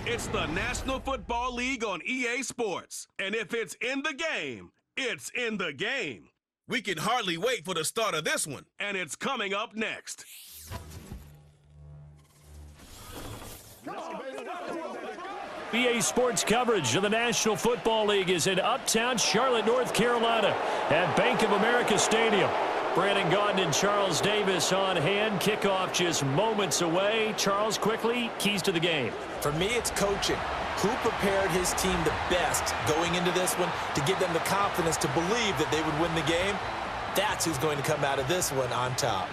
It's the National Football League on EA Sports. And if it's in the game, it's in the game. We can hardly wait for the start of this one. And it's coming up next. EA Sports coverage of the National Football League is in uptown Charlotte, North Carolina at Bank of America Stadium. Brandon Gaudin and Charles Davis on hand. Kickoff just moments away. Charles, quickly, keys to the game. For me, it's coaching. Who prepared his team the best going into this one to give them the confidence to believe that they would win the game? That's who's going to come out of this one on top.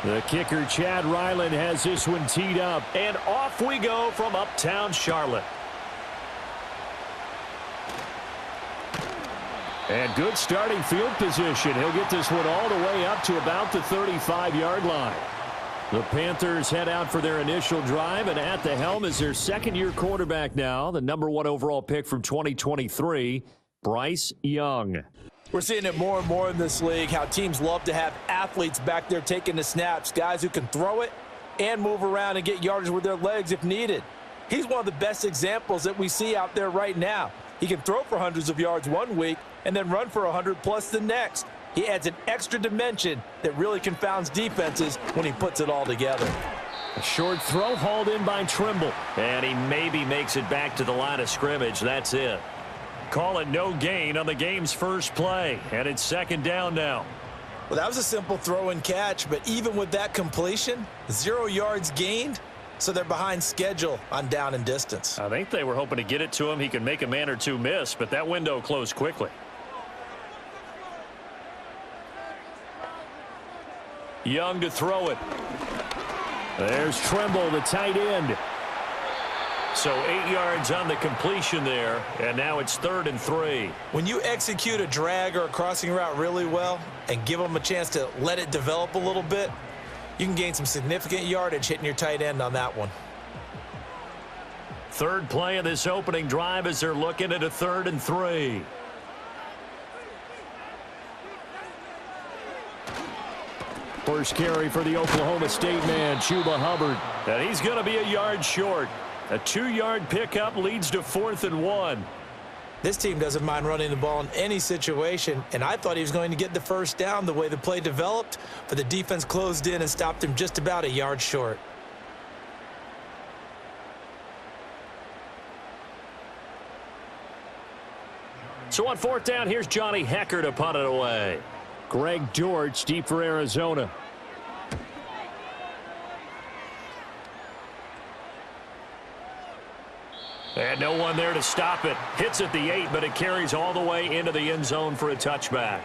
The kicker, Chad Ryland, has this one teed up. And off we go from uptown Charlotte. And good starting field position. He'll get this one all the way up to about the 35-yard line. The Panthers head out for their initial drive, and at the helm is their second-year quarterback now, the #1 overall pick from 2023, Bryce Young. We're seeing it more and more in this league, how teams love to have athletes back there taking the snaps, guys who can throw it and move around and get yardage with their legs if needed. He's one of the best examples that we see out there right now. He can throw for hundreds of yards one week and then run for 100+ the next. He adds an extra dimension that really confounds defenses when he puts it all together. A short throw hauled in by Trimble, and he maybe makes it back to the line of scrimmage. That's it. Call it no gain on the game's first play, and it's second down now. Well, that was a simple throw and catch, but even with that completion, 0 yards gained, so they're behind schedule on down and distance. I think they were hoping to get it to him. He could make a man or two miss, but that window closed quickly. Young to throw it. There's Trimble, the tight end. So 8 yards on the completion there, and now it's 3rd and 3. When you execute a drag or a crossing route really well and give them a chance to let it develop a little bit, you can gain some significant yardage hitting your tight end on that one. Third play of this opening drive as they're looking at a 3rd and 3. First carry for the Oklahoma State man, Chuba Hubbard. And he's going to be a yard short. A 2-yard pickup leads to 4th and 1. This team doesn't mind running the ball in any situation, and I thought he was going to get the first down the way the play developed, but the defense closed in and stopped him just about a yard short. So on 4th down, here's Johnny Hecker to punt it away. Greg Dortch deep for Arizona. And no one there to stop it. Hits at the 8, but it carries all the way into the end zone for a touchback.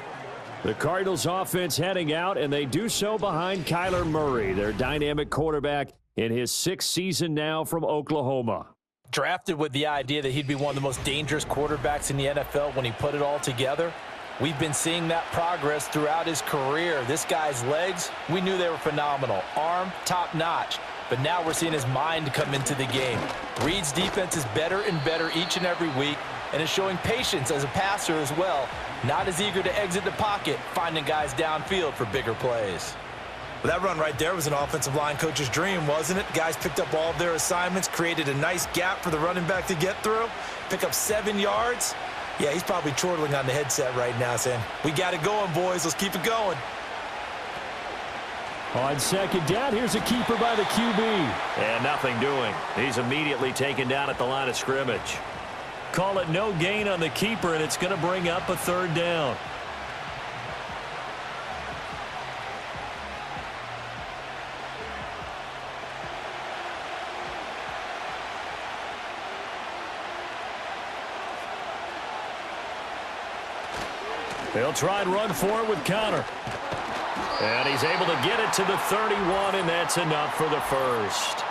The Cardinals offense heading out, and they do so behind Kyler Murray, their dynamic quarterback in his 6th season now from Oklahoma. Drafted with the idea that he'd be one of the most dangerous quarterbacks in the NFL when he put it all together. We've been seeing that progress throughout his career. This guy's legs, we knew they were phenomenal. Arm, top-notch. But now we're seeing his mind come into the game. Reed's defense is better and better each and every week and is showing patience as a passer as well. Not as eager to exit the pocket, finding guys downfield for bigger plays. Well, that run right there was an offensive line coach's dream, wasn't it? Guys picked up all of their assignments, created a nice gap for the running back to get through, pick up 7 yards. Yeah, he's probably chortling on the headset right now saying, we got it going, boys. Let's keep it going. On second down, here's a keeper by the QB. And nothing doing. He's immediately taken down at the line of scrimmage. Call it no gain on the keeper, and it's going to bring up a 3rd down. They'll try and run for it with Connor. And he's able to get it to the 31, and that's enough for the first.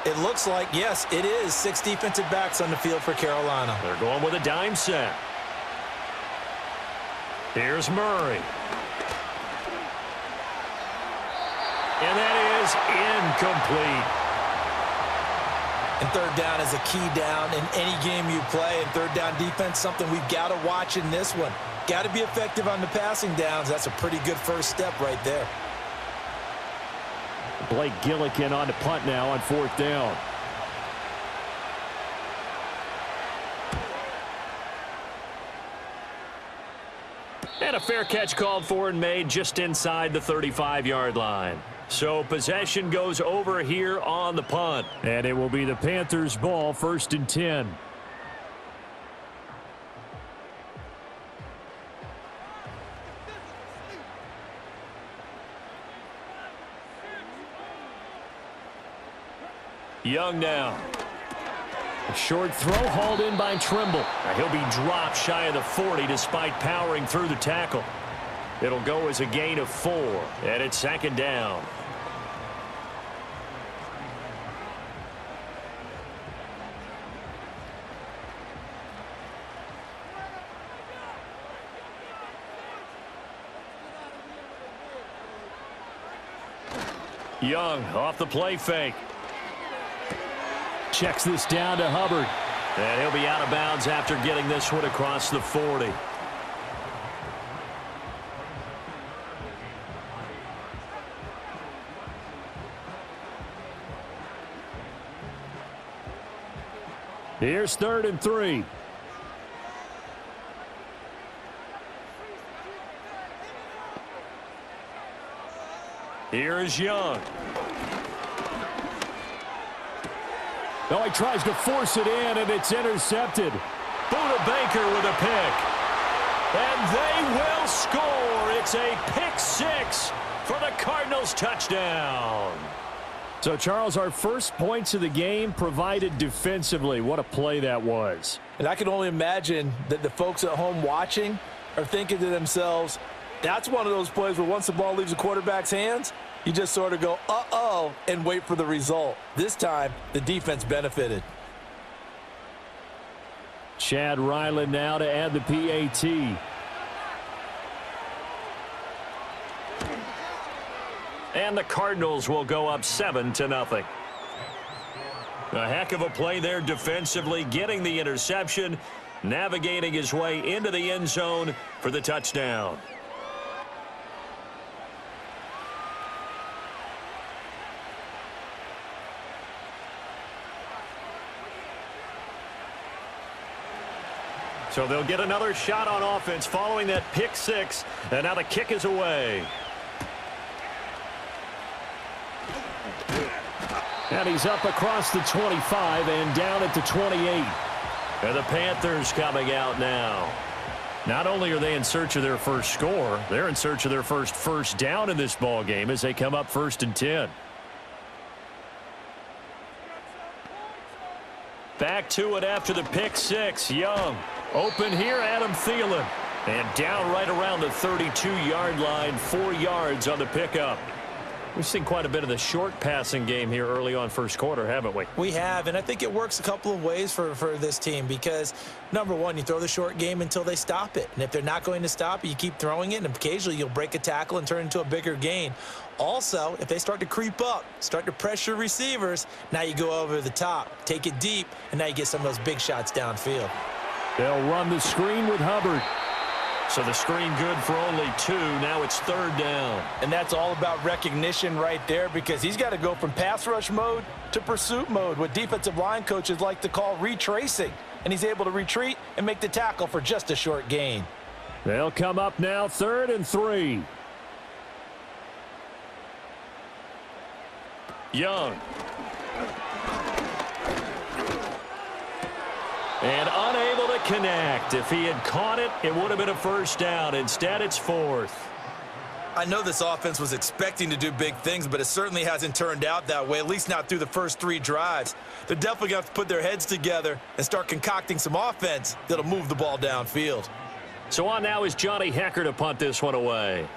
It looks like, yes, it is 6 defensive backs on the field for Carolina. They're going with a dime set. Here's Murray. And that is incomplete. And third down is a key down in any game you play. And third down defense, something we've got to watch in this one. Got to be effective on the passing downs. That's a pretty good first step right there. Blake Gillikin on the punt now on 4th down. And a fair catch called for and made just inside the 35-yard line. So possession goes over here on the punt. And it will be the Panthers' ball, 1st and 10. Young now. A short throw hauled in by Trimble. He'll be dropped shy of the 40 despite powering through the tackle. It'll go as a gain of 4, and it's 2nd down. Young off the play fake. Checks this down to Hubbard. And he'll be out of bounds after getting this one across the 40. Here's 3rd and 3. Here's Young. Oh, he tries to force it in, and it's intercepted. Buda Baker with a pick. And they will score. It's a pick 6 for the Cardinals touchdown. So, Charles, our first points of the game provided defensively. What a play that was. And I can only imagine that the folks at home watching are thinking to themselves, that's one of those plays where once the ball leaves the quarterback's hands, you just sort of go, uh-oh, and wait for the result. This time, the defense benefited. Chad Ryland now to add the PAT. And the Cardinals will go up 7-0. A heck of a play there defensively, getting the interception, navigating his way into the end zone for the touchdown. So they'll get another shot on offense following that pick 6, and now the kick is away. And he's up across the 25 and down at the 28. And the Panthers coming out now. Not only are they in search of their first score, they're in search of their first down in this ball game as they come up 1st and 10. Back to it after the pick 6. Young. Open here, Adam Thielen. And down right around the 32-yard line, 4 yards on the pickup. We've seen quite a bit of the short passing game here early on first quarter, haven't we? We have, and I think it works a couple of ways for this team because, number one, you throw the short game until they stop it. And if they're not going to stop it, you keep throwing it, and occasionally you'll break a tackle and turn into a bigger gain. Also, if they start to creep up, start to pressure receivers, now you go over the top, take it deep, and now you get some of those big shots downfield. They'll run the screen with Hubbard. So the screen good for only 2. Now it's 3rd down. And that's all about recognition right there because he's got to go from pass rush mode to pursuit mode, what defensive line coaches like to call retracing. And he's able to retreat and make the tackle for just a short gain. They'll come up now 3rd and 3. Young. And unable to connect. If he had caught it, it would have been a first down. Instead, it's 4th. I know this offense was expecting to do big things, but it certainly hasn't turned out that way, at least not through the first 3 drives. They're definitely going to have to put their heads together and start concocting some offense that'll move the ball downfield. So on now is Johnny Hecker to punt this one away.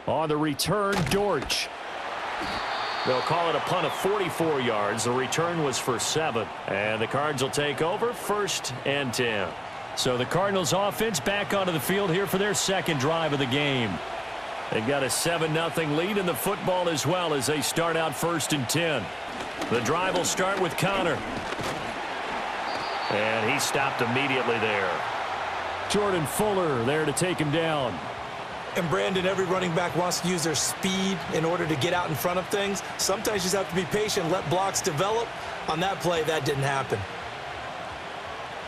On the return, Dortch. They'll call it a punt of 44 yards. The return was for 7. And the Cards will take over 1st and 10. So the Cardinals offense back onto the field here for their second drive of the game. They've got a 7-0 lead in the football as well as they start out 1st and 10. The drive will start with Connor. And he stopped immediately there. Jordan Fuller there to take him down. And Brandon, every running back wants to use their speed in order to get out in front of things. Sometimes you just have to be patient, let blocks develop. On that play, that didn't happen.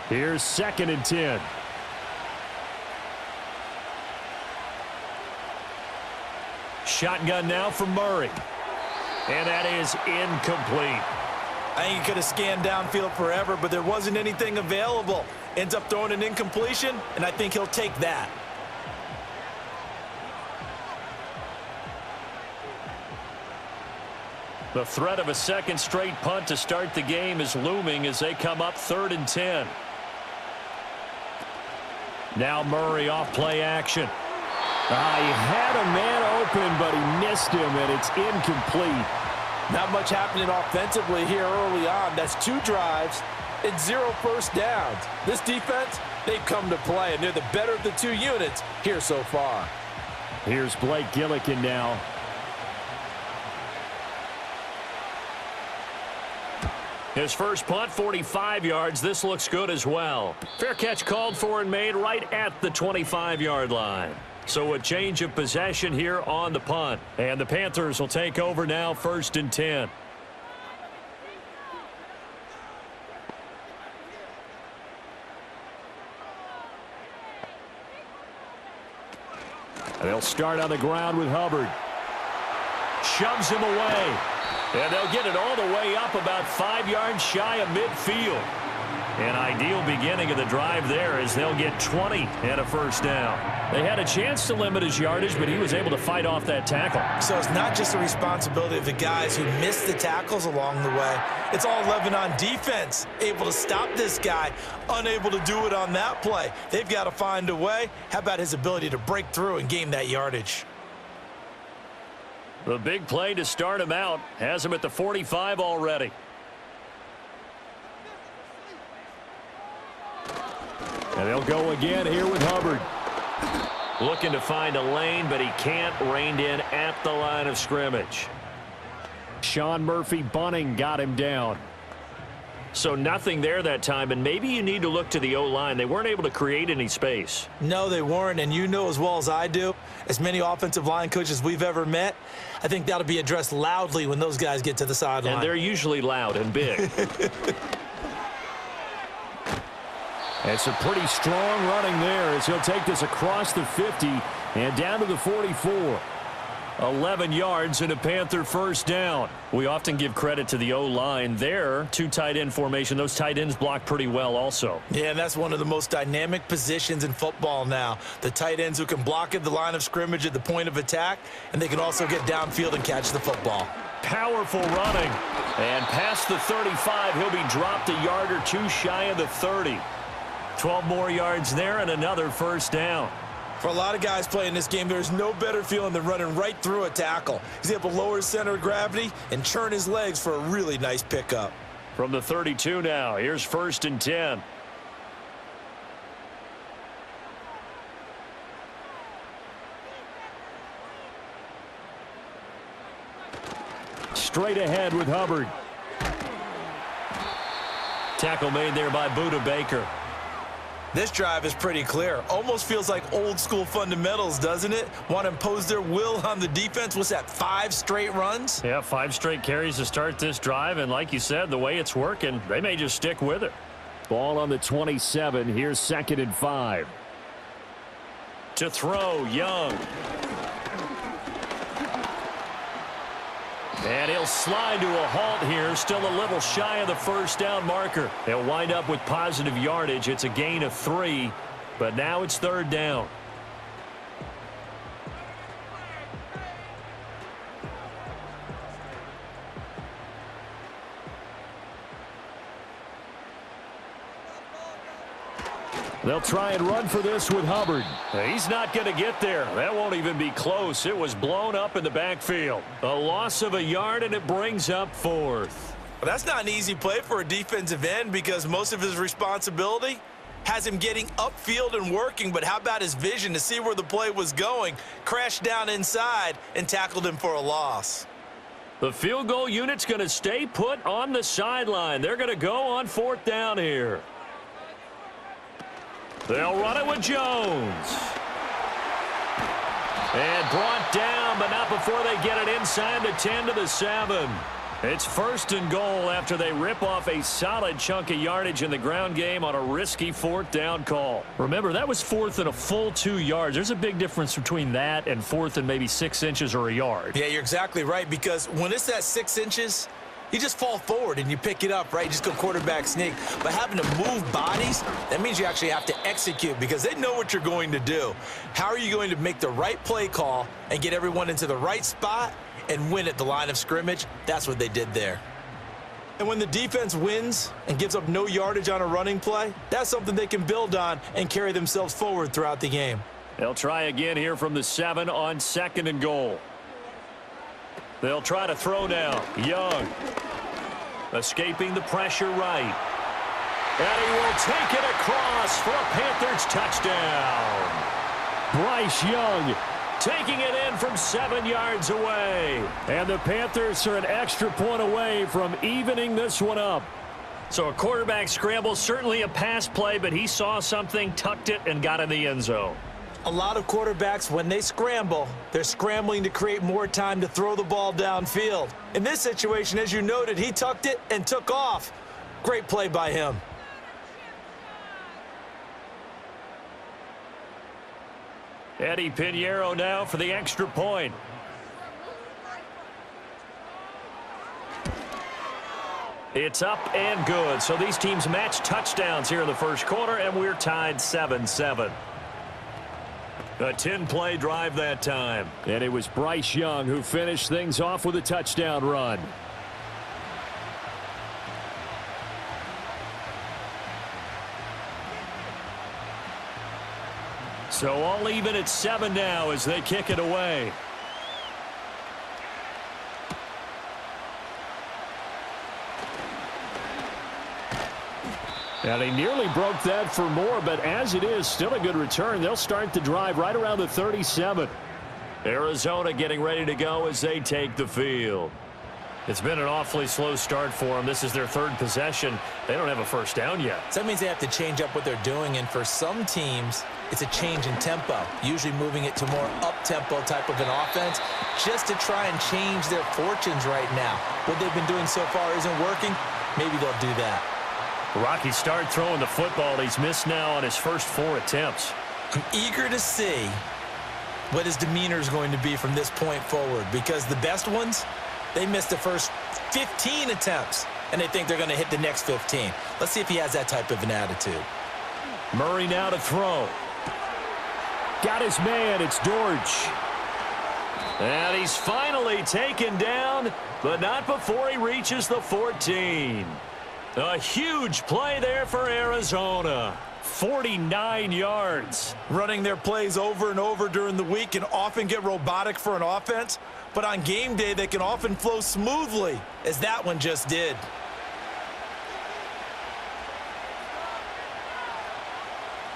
Here's 2nd and 10. Shotgun now for Murray. And that is incomplete. I think he could have scanned downfield forever, but there wasn't anything available. Ends up throwing an incompletion, and I think he'll take that. The threat of a second straight punt to start the game is looming as they come up 3rd and 10. Now Murray off play action. He had a man open, but he missed him, and it's incomplete. Not much happening offensively here early on. That's 2 drives and 0 first downs. This defense, they've come to play, and they're the better of the 2 units here so far. Here's Blake Gillikin now. His first punt, 45 yards. This looks good as well. Fair catch called for and made right at the 25-yard line. So a change of possession here on the punt. And the Panthers will take over now 1st and 10. And they'll start on the ground with Hubbard. Shoves him away. And they'll get it all the way up about 5 yards shy of midfield. An ideal beginning of the drive there as they'll get 20 and a first down. They had a chance to limit his yardage, but he was able to fight off that tackle. So it's not just the responsibility of the guys who missed the tackles along the way. It's all 11 on defense, able to stop this guy, unable to do it on that play. They've got to find a way. How about his ability to break through and gain that yardage? The big play to start him out has him at the 45 already. And they'll go again here with Hubbard. Looking to find a lane, but he can't. Reined in at the line of scrimmage. Sean Murphy-Bunting got him down. So nothing there that time, and maybe you need to look to the O-line. They weren't able to create any space. No, they weren't, and you know as well as I do, as many offensive line coaches we've ever met, I think that'll be addressed loudly when those guys get to the sideline. And they're usually loud and big. It's a pretty strong running there as he'll take this across the 50 and down to the 44. 11 yards and a Panther first down. We often give credit to the O-line there. 2 tight end formation. Those tight ends block pretty well also. Yeah, and that's one of the most dynamic positions in football now. The tight ends who can block at the line of scrimmage at the point of attack, and they can also get downfield and catch the football. Powerful running. And past the 35, he'll be dropped a yard or 2 shy of the 30. 12 more yards there and another first down. For a lot of guys playing this game, there's no better feeling than running right through a tackle. He's able to lower his center of gravity and churn his legs for a really nice pickup. From the 32 now, here's 1st and 10. Straight ahead with Hubbard. Tackle made there by Budda Baker. This drive is pretty clear. Almost feels like old school fundamentals, doesn't it? Want to impose their will on the defense. What's that, 5 straight runs? Yeah, 5 straight carries to start this drive. And like you said, the way it's working, they may just stick with it. Ball on the 27. Here's 2nd and 5. To throw, Young. And he'll slide to a halt here, still a little shy of the first down marker. They'll wind up with positive yardage. It's a gain of 3, but now it's 3rd down. They'll try and run for this with Hubbard. He's not going to get there. That won't even be close. It was blown up in the backfield. A loss of a yard, and it brings up 4th. Well, that's not an easy play for a defensive end because most of his responsibility has him getting upfield and working, but how about his vision to see where the play was going, crashed down inside, and tackled him for a loss. The field goal unit's going to stay put on the sideline. They're going to go on 4th down here. They'll run it with Jones. And brought down, but not before they get it inside the 10 to the 7. It's 1st and goal after they rip off a solid chunk of yardage in the ground game on a risky 4th down call. Remember, that was 4th and a full 2 yards. There's a big difference between that and 4th and maybe 6 inches or a yard. Yeah, you're exactly right, because when it's that 6 inches, you just fall forward and you pick it up, right? You just go quarterback sneak. But having to move bodies, that means you actually have to execute because they know what you're going to do. How are you going to make the right play call and get everyone into the right spot and win at the line of scrimmage? That's what they did there. And when the defense wins and gives up no yardage on a running play, that's something they can build on and carry themselves forward throughout the game. They'll try again here from the 7 on 2nd and goal. They'll try to throw now. Young escaping the pressure right. And he will take it across for a Panthers touchdown. Bryce Young taking it in from 7 yards away. And the Panthers are an extra point away from evening this one up. So a quarterback scramble, certainly a pass play, but he saw something, tucked it, and got in the end zone. A lot of quarterbacks, when they scramble, they're scrambling to create more time to throw the ball downfield. In this situation, as you noted, he tucked it and took off. Great play by him. Eddie Pinheiro now for the extra point. It's up and good. So these teams match touchdowns here in the first quarter, and we're tied 7-7. A 10-play drive that time. And it was Bryce Young who finished things off with a touchdown run. So all even at 7 now as they kick it away. And he nearly broke that for more, but as it is, still a good return. They'll start the drive right around the 37. Arizona getting ready to go as they take the field. It's been an awfully slow start for them. This is their 3rd possession. They don't have a first down yet. So that means they have to change up what they're doing, and for some teams, it's a change in tempo, usually moving it to more up-tempo type of an offense, just to try and change their fortunes right now. What they've been doing so far isn't working. Maybe they'll do that. Rocky start throwing the football. He's missed now on his first 4 attempts. I'm eager to see what his demeanor is going to be from this point forward, because the best ones, they missed the first 15 attempts, and they think they're going to hit the next 15. Let's see if he has that type of an attitude. Murray now to throw. Got his man. It's Dortch. And he's finally taken down, but not before he reaches the 14. A huge play there for Arizona. 49 yards. Running their plays over and over during the week can often get robotic for an offense, but on game day they can often flow smoothly, as that one just did.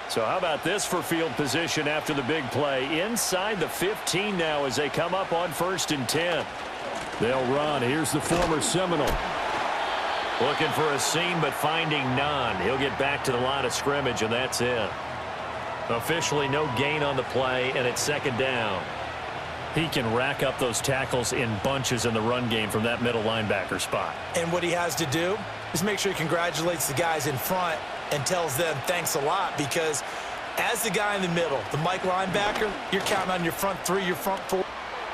So how about this for field position after the big play? Inside the 15 now as they come up on 1st and 10. They'll run. Here's the former Seminole. Looking for a seam, but finding none. He'll get back to the line of scrimmage, and that's it. Officially no gain on the play, and it's 2nd down. He can rack up those tackles in bunches in the run game from that middle linebacker spot. And what he has to do is make sure he congratulates the guys in front and tells them thanks a lot, because as the guy in the middle, the Mike linebacker, you're counting on your front 3, your front 4.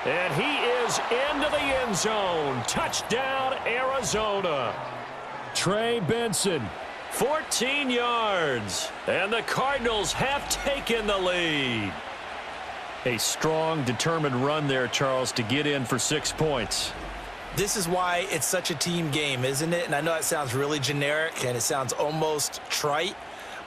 And he is into the end zone. Touchdown, Arizona. Trey Benson, 14 yards. And the Cardinals have taken the lead. A strong, determined run there, Charles, to get in for 6 points. This is why it's such a team game, isn't it? And I know that sounds really generic and it sounds almost trite,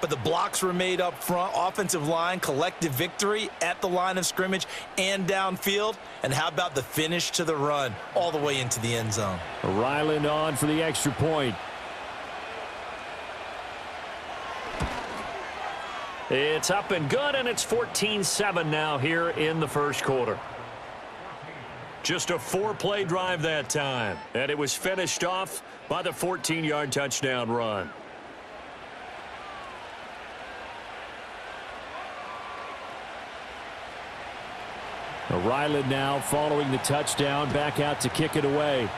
but the blocks were made up front. Offensive line, collective victory at the line of scrimmage and downfield. And how about the finish to the run all the way into the end zone? Ryland on for the extra point. It's up and good, and it's 14-7 now here in the first quarter. Just a 4-play drive that time, and it was finished off by the 14-yard touchdown run. Ryland now following the touchdown, back out to kick it away.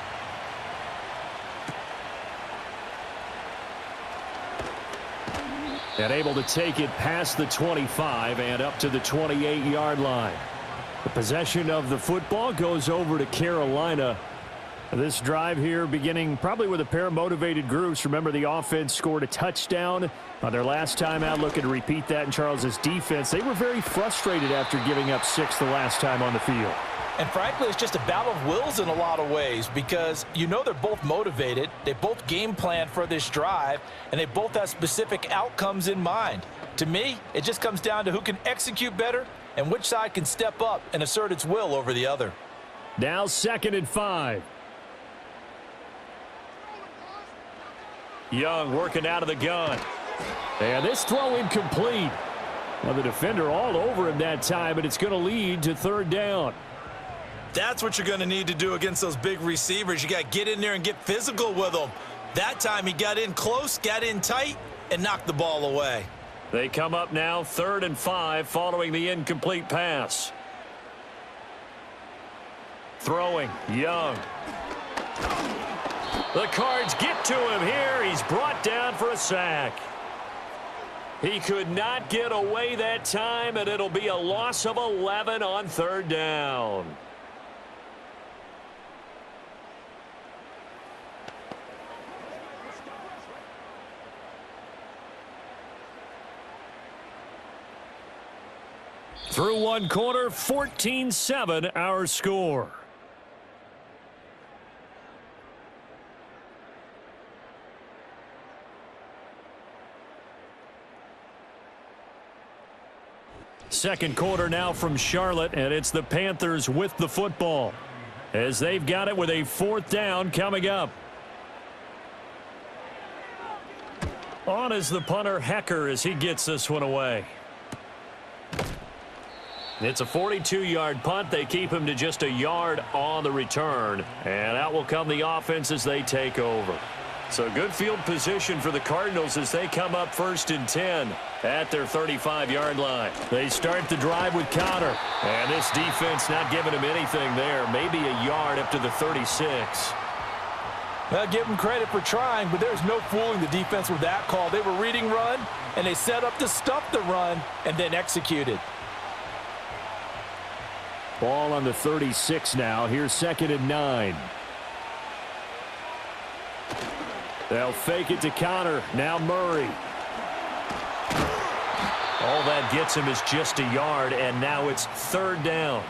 And able to take it past the 25 and up to the 28-yard line. The possession of the football goes over to Carolina. This drive here beginning probably with a pair of motivated groups. Remember, the offense scored a touchdown on their last time out. Looking to repeat that in Charles's defense. They were very frustrated after giving up 6 the last time on the field. And frankly, it's just a battle of wills in a lot of ways because you know they're both motivated. They both game planned for this drive, and they both have specific outcomes in mind. To me, it just comes down to who can execute better and which side can step up and assert its will over the other. Now 2nd and 5. Young working out of the gun. And this throw incomplete. Well, the defender all over him that time, but it's going to lead to 3rd down. That's what you're going to need to do against those big receivers. You got to get in there and get physical with them. That time he got in close, got in tight, and knocked the ball away. They come up now 3rd and 5 following the incomplete pass. Throwing, Young. The Cards get to him here. He's brought down for a sack. He could not get away that time, and it'll be a loss of 11 on 3rd down. Through one quarter, 14-7 our score. Second quarter now from Charlotte, and it's the Panthers with the football as they've got it with a 4th down coming up. On is the punter, Hecker, as he gets this one away. It's a 42-yard punt. They keep him to just a yard on the return. And out will come the offense as they take over. So good field position for the Cardinals as they come up 1st and 10 at their 35-yard line. They start the drive with Connor. And this defense not giving him anything there. Maybe a yard up to the 36. Well, give them credit for trying, but there's no fooling the defense with that call. They were reading run, and they set up to stuff the run and then executed. Ball on the 36 now. Here's 2nd and 9. They'll fake it to Connor. Now Murray. All that gets him is just a yard, and now it's 3rd down.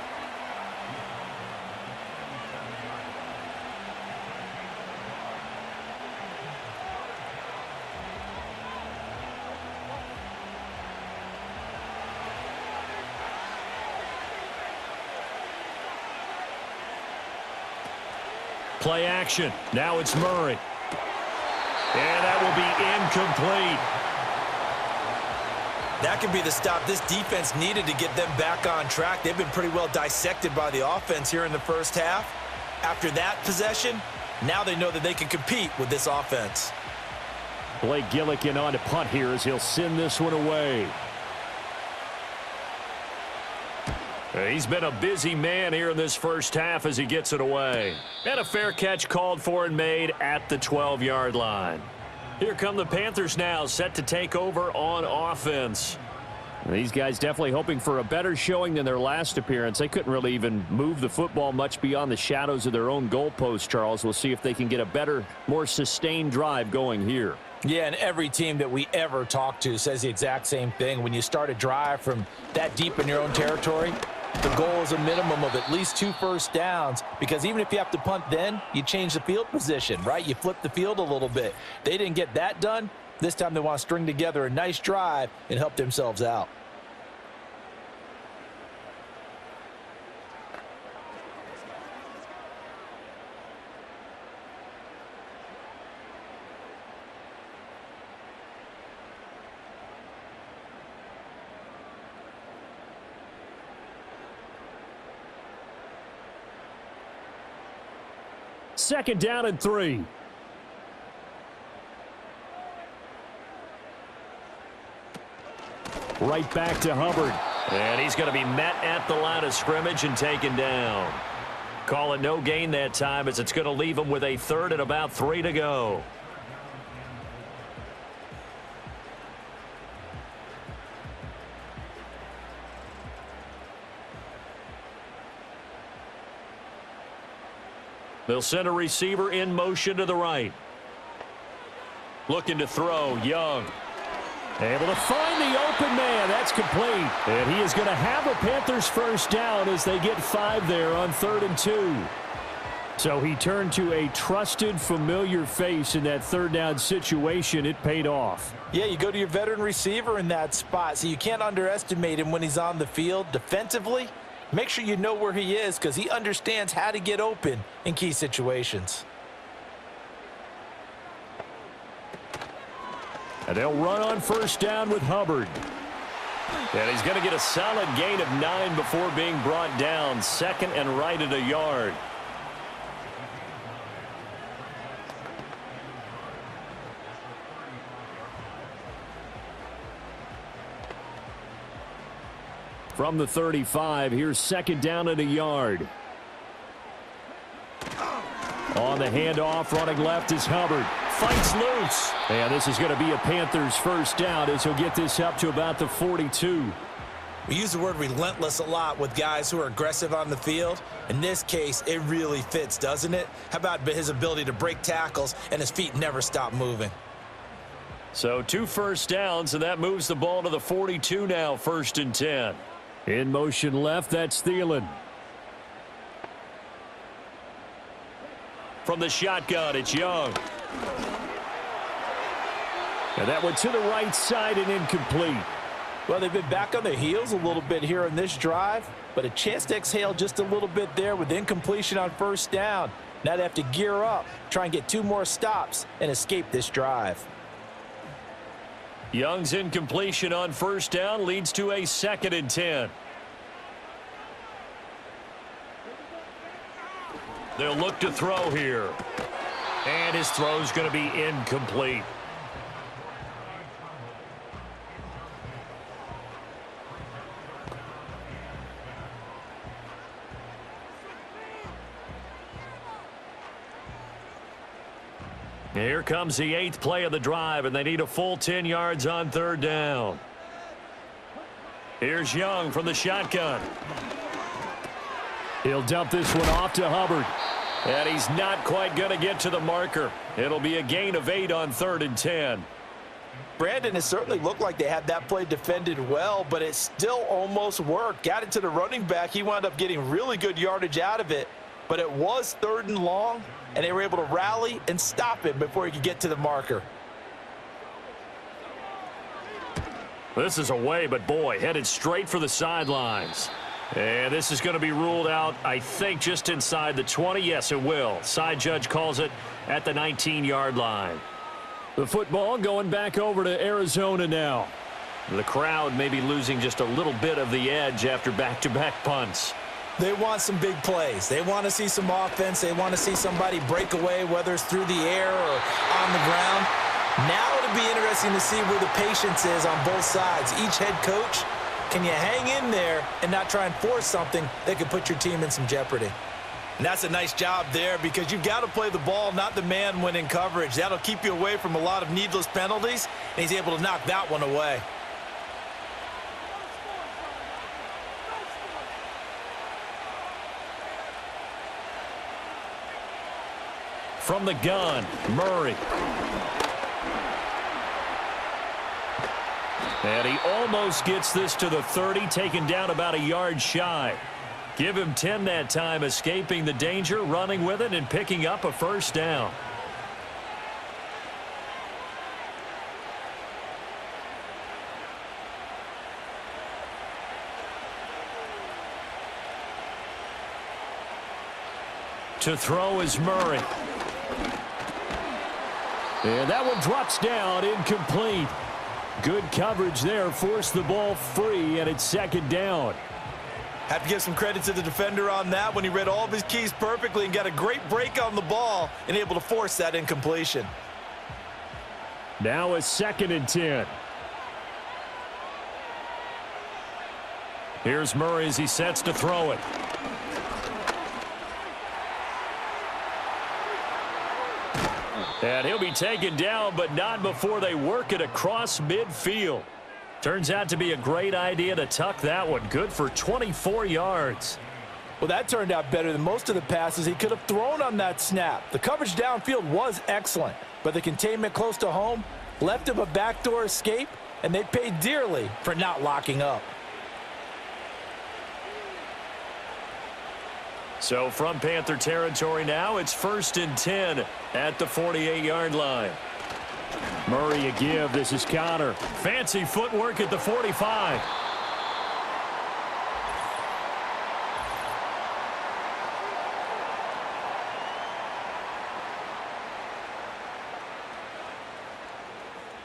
Play action. Now it's Murray. And that will be incomplete. That could be the stop this defense needed to get them back on track. They've been pretty well dissected by the offense here in the first half. After that possession, now they know that they can compete with this offense. Blake Gillikin on to punt here as he'll send this one away. He's been a busy man here in this first half as he gets it away. And a fair catch called for and made at the 12-yard line. Here come the Panthers now, set to take over on offense. These guys definitely hoping for a better showing than their last appearance. They couldn't really even move the football much beyond the shadows of their own goalpost, Charles. We'll see if they can get a better, more sustained drive going here. Yeah, and every team that we ever talk to says the exact same thing. When you start a drive from that deep in your own territory, the goal is a minimum of at least 2 first downs, because even if you have to punt then, you change the field position, right? You flip the field a little bit. They didn't get that done. This time they want to string together a nice drive and help themselves out. Second down and 3. Right back to Hubbard. And he's going to be met at the line of scrimmage and taken down. Call it no gain that time, as it's going to leave him with a third and about 3 to go. They'll send a receiver in motion to the right. Looking to throw, Young. Able to find the open man. That's complete. And he is going to have a Panthers first down as they get 5 there on 3rd and 2. So he turned to a trusted, familiar face in that 3rd down situation. It paid off. Yeah, you go to your veteran receiver in that spot, so you can't underestimate him when he's on the field. Defensively, make sure you know where he is, because he understands how to get open in key situations. And they'll run on first down with Hubbard. And he's going to get a solid gain of 9 before being brought down. 2nd and right at a yard. From the 35, here's 2nd down at a yard. On the handoff, running left is Hubbard. Fights loose. And this is going to be a Panthers first down as he'll get this up to about the 42. We use the word relentless a lot with guys who are aggressive on the field. In this case, it really fits, doesn't it? How about his ability to break tackles and his feet never stop moving? So 2 first downs, and that moves the ball to the 42 now, 1st and 10. In motion left, that's Thielen. From the shotgun, it's Young. And that one to the right side and incomplete. Well, they've been back on their heels a little bit here in this drive, but a chance to exhale just a little bit there with incompletion on first down. Now they have to gear up, try and get 2 more stops, and escape this drive. Young's incompletion on first down leads to a 2nd and 10. They'll look to throw here. And his throw's going to be incomplete. Here comes the 8th play of the drive, and they need a full 10 yards on 3rd down. Here's Young from the shotgun. He'll dump this one off to Hubbard. And he's not quite going to get to the marker. It'll be a gain of 8 on 3rd and 10. Brandon, it certainly looked like they had that play defended well, but it still almost worked. Got it to the running back. He wound up getting really good yardage out of it. But it was 3rd and long, and they were able to rally and stop him before he could get to the marker. This is away, but boy, headed straight for the sidelines. And this is going to be ruled out, I think, just inside the 20. Yes, it will. Side judge calls it at the 19-yard line. The football going back over to Arizona now. The crowd may be losing just a little bit of the edge after back-to-back punts. They want some big plays. They want to see some offense. They want to see somebody break away, whether it's through the air or on the ground. Now it'll be interesting to see where the patience is on both sides. Each head coach, can you hang in there and not try and force something that could put your team in some jeopardy? And that's a nice job there, because you've got to play the ball, not the man when in coverage. That'll keep you away from a lot of needless penalties, and he's able to knock that one away. From the gun, Murray. And he almost gets this to the 30, taken down about a yard shy. Give him 10 that time, escaping the danger, running with it, and picking up a first down. To throw is Murray. And that one drops down, incomplete. Good coverage there, forced the ball free, and it's second down. Have to give some credit to the defender on that when he read all of his keys perfectly and got a great break on the ball and able to force that incompletion. Now a 2nd and 10. Here's Murray as he sets to throw it. And he'll be taken down, but not before they work it across midfield. Turns out to be a great idea to tuck that one. Good for 24 yards. Well, that turned out better than most of the passes he could have thrown on that snap. The coverage downfield was excellent, but the containment close to home left him a backdoor escape, and they paid dearly for not locking up. So from Panther territory now, it's 1st and 10 at the 48-yard line. Murray a give. This is Connor. Fancy footwork at the 45.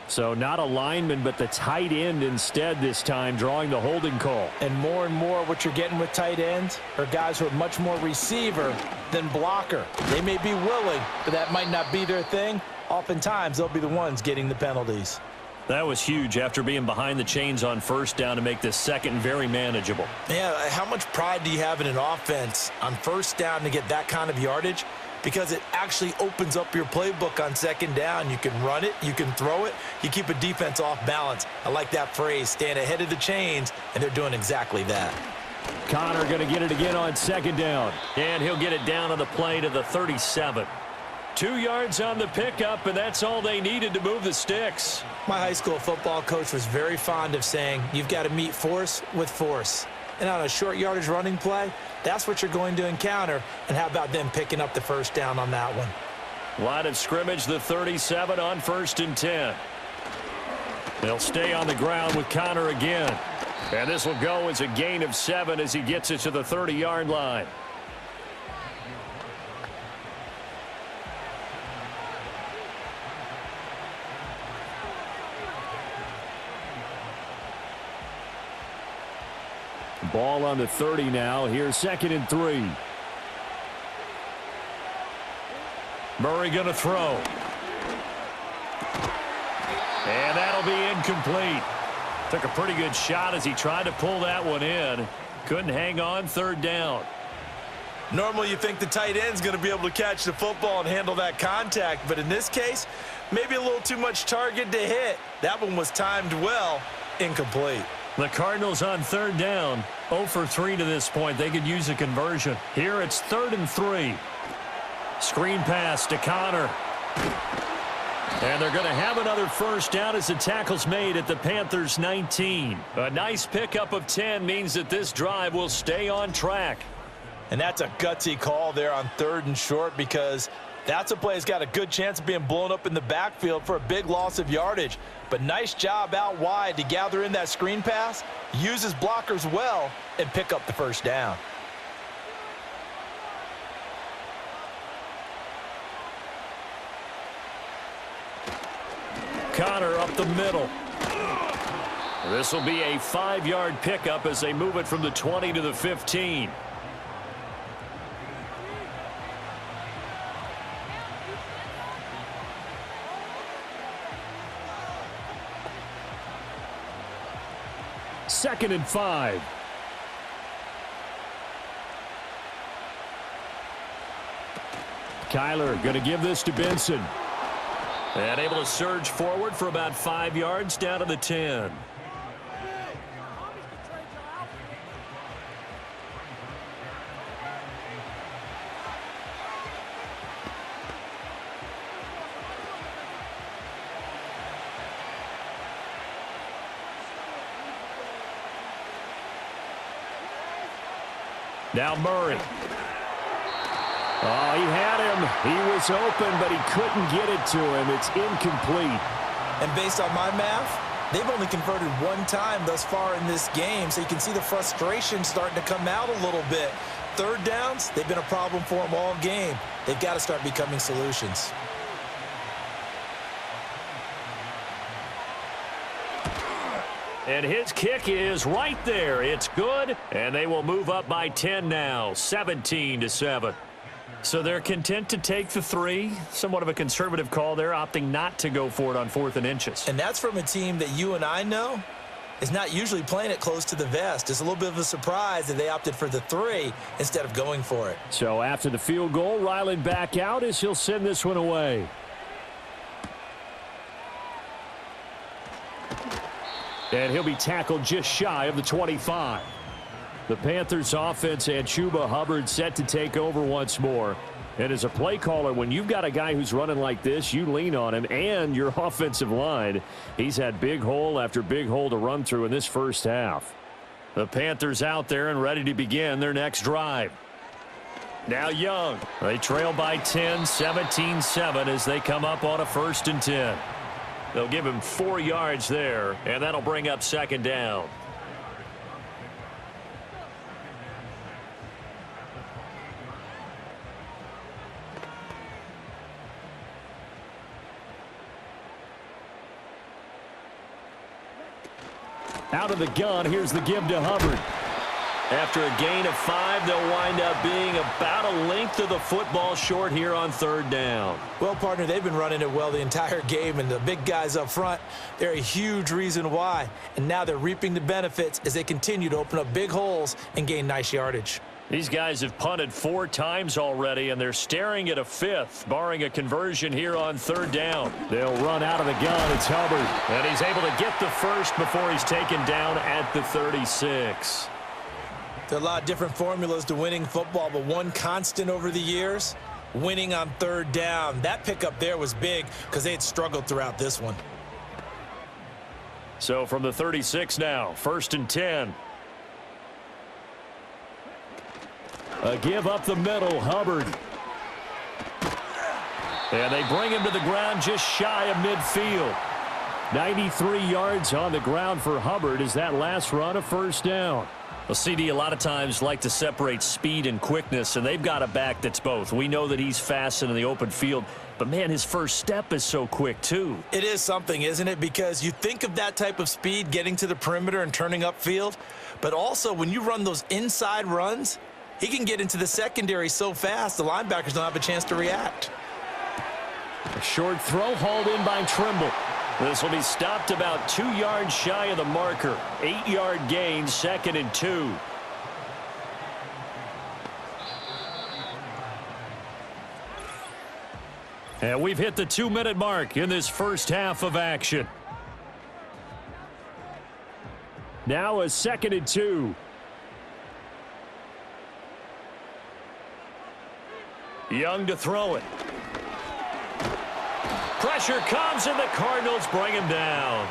So not a lineman, but the tight end instead this time, drawing the holding call. And more what you're getting with tight ends are guys who are much more receiver than blocker. They may be willing, but that might not be their thing. Oftentimes, they'll be the ones getting the penalties. That was huge after being behind the chains on 1st down to make this 2nd very manageable. Yeah, how much pride do you have in an offense on 1st down to get that kind of yardage? Because it actually opens up your playbook on 2nd down. You can run it, you can throw it, you keep a defense off balance. I like that phrase, stand ahead of the chains, and they're doing exactly that. Connor going to get it again on 2nd down. And he'll get it down on the play to the 37. 2 yards on the pickup, and that's all they needed to move the sticks. My high school football coach was very fond of saying, you've got to meet force with force. And on a short yardage running play, that's what you're going to encounter. And how about them picking up the 1st down on that one? Line of scrimmage, the 37 on 1st and 10. They'll stay on the ground with Connor again. And this will go as a gain of 7 as he gets it to the 30-yard line. Ball on the 30 now. Here's 2nd and 3. Murray going to throw. And that'll be incomplete. Took a pretty good shot as he tried to pull that one in. Couldn't hang on, 3rd down. Normally you think the tight end's going to be able to catch the football and handle that contact, but in this case, maybe a little too much target to hit. That one was timed well, incomplete. The Cardinals on 3rd down, 0 for 3 to this point. They could use a conversion. Here it's 3rd and 3. Screen pass to Connor. And they're going to have another 1st down as the tackle's made at the Panthers' 19. A nice pickup of 10 means that this drive will stay on track. And that's a gutsy call there on 3rd and short, because that's a play that's got a good chance of being blown up in the backfield for a big loss of yardage. But nice job out wide to gather in that screen pass, use his blockers well, and pick up the 1st down. Connor up the middle. This will be a 5-yard pickup as they move it from the 20 to the 15. Second and 5. Kyler going to give this to Benson. And able to surge forward for about 5 yards down to the 10. Now Murray. Oh, he had him. He was open, but he couldn't get it to him. It's incomplete. And based on my math, they've only converted 1 time thus far in this game, so you can see the frustration starting to come out a little bit. third downs, they've been a problem for them all game. They've got to start becoming solutions. And his kick is right there. It's good, and they will move up by 10 now, 17-7. So they're content to take the 3. Somewhat of a conservative call there, opting not to go for it on 4th and inches. And that's from a team that you and I know is not usually playing it close to the vest. It's a little bit of a surprise that they opted for the 3 instead of going for it. So after the field goal, Ryland back out as he'll send this one away. And he'll be tackled just shy of the 25. The Panthers offense and Chuba Hubbard set to take over once more. And as a play caller, when you've got a guy who's running like this, you lean on him and your offensive line. He's had big hole after big hole to run through in this first half. The Panthers out there and ready to begin their next drive. Now Young. They trail by 10, 17-7 as they come up on a 1st and 10. They'll give him 4 yards there, and that'll bring up 2nd down. Out of the gun, here's the give to Hubbard. After a gain of 5, they'll wind up being about a length of the football short here on 3rd down. Well, partner, they've been running it well the entire game, and the big guys up front, they're a huge reason why. And now they're reaping the benefits as they continue to open up big holes and gain nice yardage. These guys have punted 4 times already, and they're staring at a 5th, barring a conversion here on 3rd down. They'll run out of the gun. It's Hubbard, and he's able to get the first before he's taken down at the 36. There are a lot of different formulas to winning football, but one constant over the years, winning on 3rd down. That pickup there was big because they had struggled throughout this one. So from the 36 now, 1st and 10. A give up the middle, Hubbard. And they bring him to the ground just shy of midfield. 93 yards on the ground for Hubbard as that last run a 1st down. Well, CD, a lot of times like to separate speed and quickness, and they've got a back that's both. We know that he's fast in the open field, but, man, his first step is so quick, too. It is something, isn't it? Because you think of that type of speed getting to the perimeter and turning upfield, but also when you run those inside runs, he can get into the secondary so fast the linebackers don't have a chance to react. A short throw hauled in by Trimble. This will be stopped about 2 yards shy of the marker. 8-yard gain, 2nd and 2. And we've hit the 2-minute mark in this first half of action. Now a 2nd and 2. Young to throw it. Pressure comes, and the Cardinals bring him down.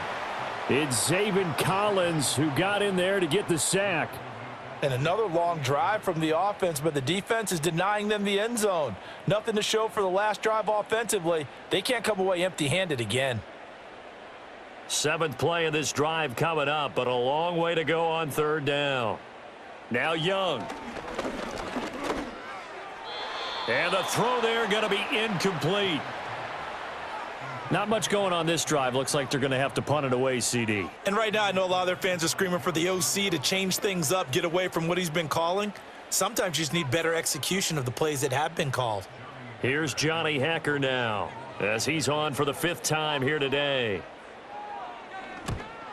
It's Zaven Collins who got in there to get the sack. And another long drive from the offense, but the defense is denying them the end zone. Nothing to show for the last drive offensively. They can't come away empty-handed again. 7th play of this drive coming up, but a long way to go on 3rd down. Now Young. And the throw there going to be incomplete. Not much going on this drive. Looks like they're going to have to punt it away, CD. And right now I know a lot of their fans are screaming for the OC to change things up, get away from what he's been calling. Sometimes you just need better execution of the plays that have been called. Here's Johnny Hacker now as he's on for the 5th time here today.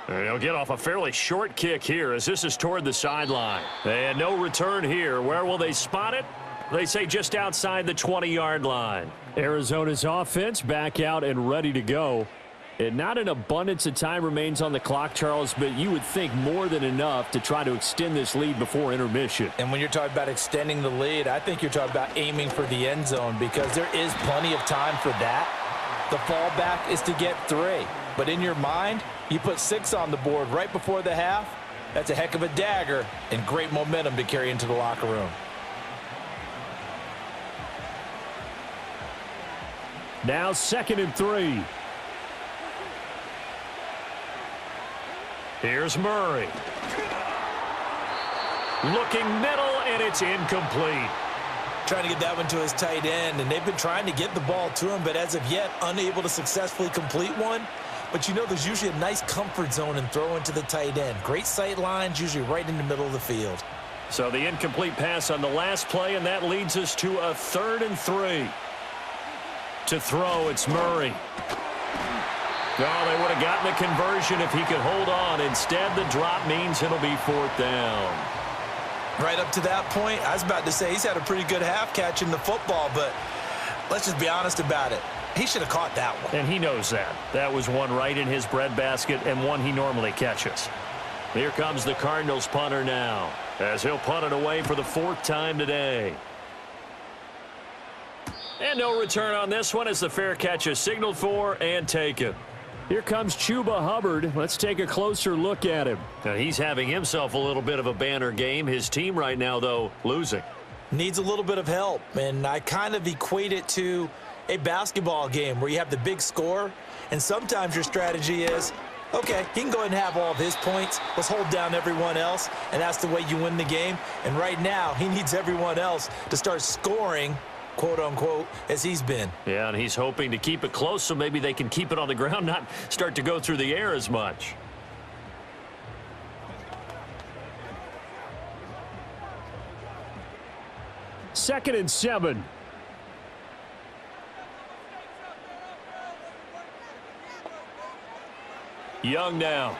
They'll get off a fairly short kick here as this is toward the sideline. And no return here. Where will they spot it? They say just outside the 20-yard line. Arizona's offense back out and ready to go. And not an abundance of time remains on the clock, Charles, but you would think more than enough to try to extend this lead before intermission. And when you're talking about extending the lead, I think you're talking about aiming for the end zone because there is plenty of time for that. The fallback is to get 3. But in your mind, you put 6 on the board right before the half. That's a heck of a dagger and great momentum to carry into the locker room. Now 2nd and 3. Here's Murray. Looking middle, and it's incomplete. Trying to get that one to his tight end, and they've been trying to get the ball to him, but as of yet, unable to successfully complete one. But you know, there's usually a nice comfort zone in throwing to the tight end. Great sight lines, usually right in the middle of the field. So the incomplete pass on the last play, and that leads us to a 3rd and 3. To throw, it's Murray. Oh, they would have gotten the conversion if he could hold on. Instead, the drop means it'll be 4th down. Right up to that point, I was about to say he's had a pretty good half catching the football, but let's just be honest about it. He should have caught that one. And he knows that. That was one right in his breadbasket and one he normally catches. Here comes the Cardinals punter now, as he'll punt it away for the 4th time today. And no return on this one as the fair catch is signaled for and taken. Here comes Chuba Hubbard. Let's take a closer look at him. Now, he's having himself a little bit of a banner game. His team right now, though, losing. Needs a little bit of help, and I kind of equate it to a basketball game where you have the big score, and sometimes your strategy is, okay, he can go ahead and have all of his points. Let's hold down everyone else, and that's the way you win the game. And right now, he needs everyone else to start scoring, quote-unquote, as he's been. Yeah, and he's hoping to keep it close so maybe they can keep it on the ground, not start to go through the air as much. Second and 7. Young now.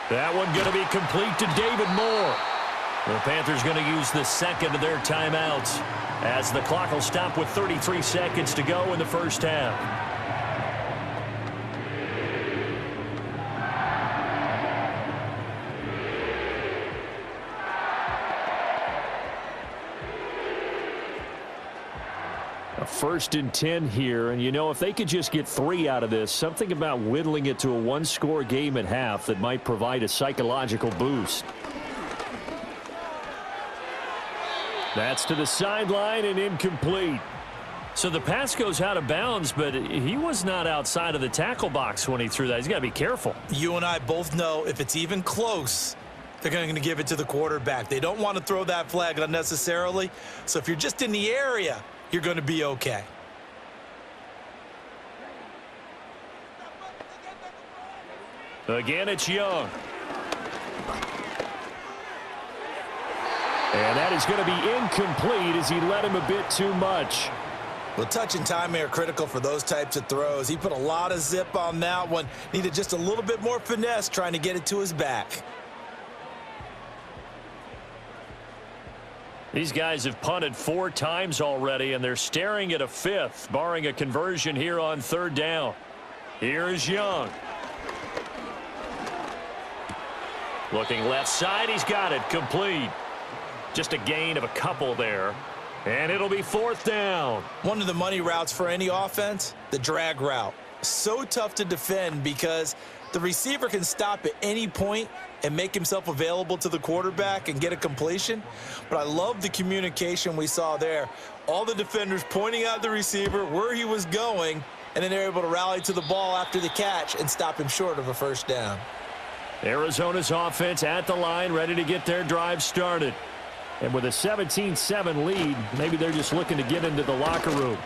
That one going to be complete to David Moore. The Panthers going to use the second of their timeouts as the clock will stop with 33 seconds to go in the first half. A 1st and 10 here, and you know, if they could just get 3 out of this, something about whittling it to a 1-score game at half that might provide a psychological boost. That's to the sideline and incomplete. So the pass goes out of bounds, but he was not outside of the tackle box when he threw that. He's got to be careful. You and I both know if it's even close, they're going to give it to the quarterback. They don't want to throw that flag unnecessarily. So if you're just in the area, you're going to be okay. Again, it's Young. And that is going to be incomplete as he led him a bit too much. Well, touch and timing are critical for those types of throws. He put a lot of zip on that one. Needed just a little bit more finesse trying to get it to his back. These guys have punted 4 times already, and they're staring at a 5th, barring a conversion here on 3rd down. Here is Young. Looking left side, he's got it, complete. Just a gain of a couple there. And it'll be 4th down. One of the money routes for any offense, the drag route. So tough to defend because the receiver can stop at any point and make himself available to the quarterback and get a completion. But I love the communication we saw there. All the defenders pointing out the receiver, where he was going, and then they're able to rally to the ball after the catch and stop him short of a 1st down. Arizona's offense at the line, ready to get their drive started. And with a 17-7 lead, maybe they're just looking to get into the locker room.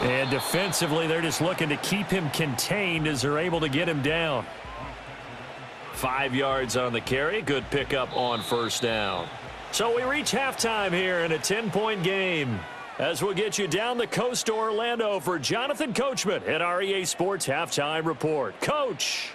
And defensively, they're just looking to keep him contained as they're able to get him down. 5 yards on the carry. Good pickup on 1st down. So we reach halftime here in a 10-point game. As we'll get you down the coast to Orlando for Jonathan Coachman at our EA Sports Halftime Report. Coach!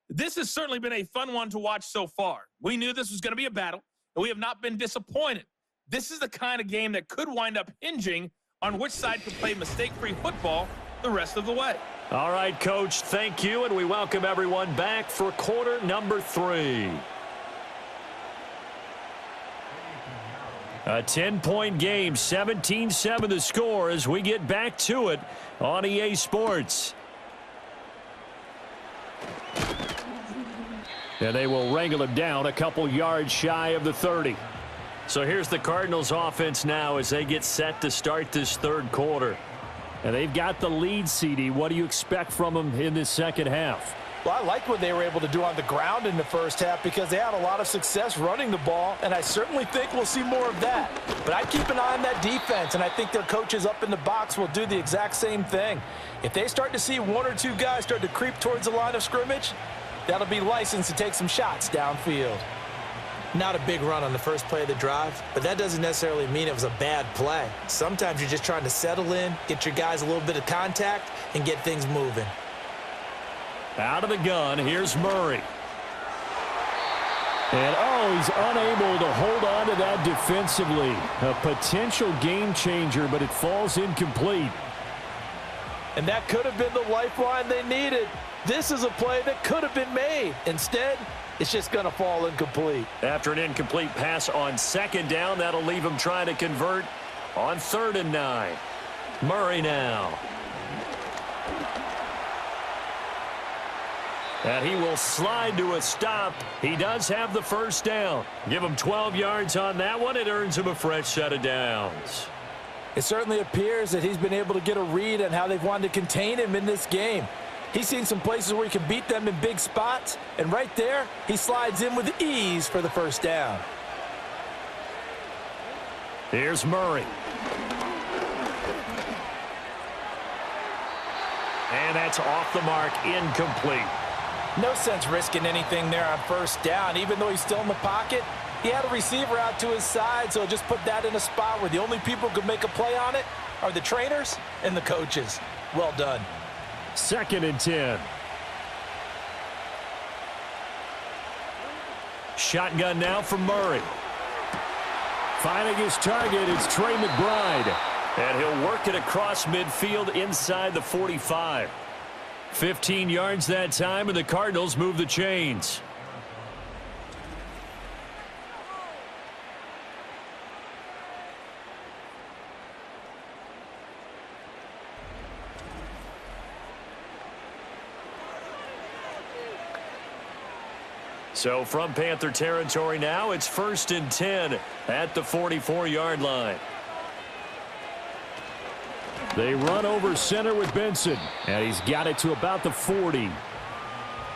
This has certainly been a fun one to watch so far. We knew this was going to be a battle, and we have not been disappointed. This is the kind of game that could wind up hinging on which side can play mistake-free football the rest of the way. All right, Coach, thank you, and we welcome everyone back for quarter number 3. A 10-point game, 17-7 the score as we get back to it on EA Sports. And they will wrangle him down a couple yards shy of the 30. So here's the Cardinals offense now as they get set to start this third quarter. And they've got the lead, CD. What do you expect from them in this second half? Well, I like what they were able to do on the ground in the first half because they had a lot of success running the ball, and I certainly think we'll see more of that. But I keep an eye on that defense, and I think their coaches up in the box will do the exact same thing. If they start to see one or two guys start to creep towards the line of scrimmage, that'll be licensed to take some shots downfield. Not a big run on the first play of the drive, but that doesn't necessarily mean it was a bad play. Sometimes you're just trying to settle in, get your guys a little bit of contact, and get things moving. Out of the gun, here's Murray. And, he's unable to hold on to that defensively. A potential game changer, but it falls incomplete. And that could have been the lifeline they needed. This is a play that could have been made. Instead, it's just going to fall incomplete. After an incomplete pass on second down, that'll leave him trying to convert on 3rd and 9. Murray now. And he will slide to a stop. He does have the first down. Give him 12 yards on that one. It earns him a fresh set of downs. It certainly appears that he's been able to get a read on how they've wanted to contain him in this game. He's seen some places where he can beat them in big spots, and right there, he slides in with ease for the first down. Here's Murray. And that's off the mark, incomplete. No sense risking anything there on first down. Even though he's still in the pocket, he had a receiver out to his side, so just put that in a spot where the only people who can make a play on it are the trainers and the coaches. Well done. 2nd and 10. Shotgun now from Murray. Finding his target, it's Trey McBride. And he'll work it across midfield inside the 45. 15 yards that time, and the Cardinals move the chains. So from Panther territory now, it's 1st and 10 at the 44-yard line. They run over center with Benson, and he's got it to about the 40.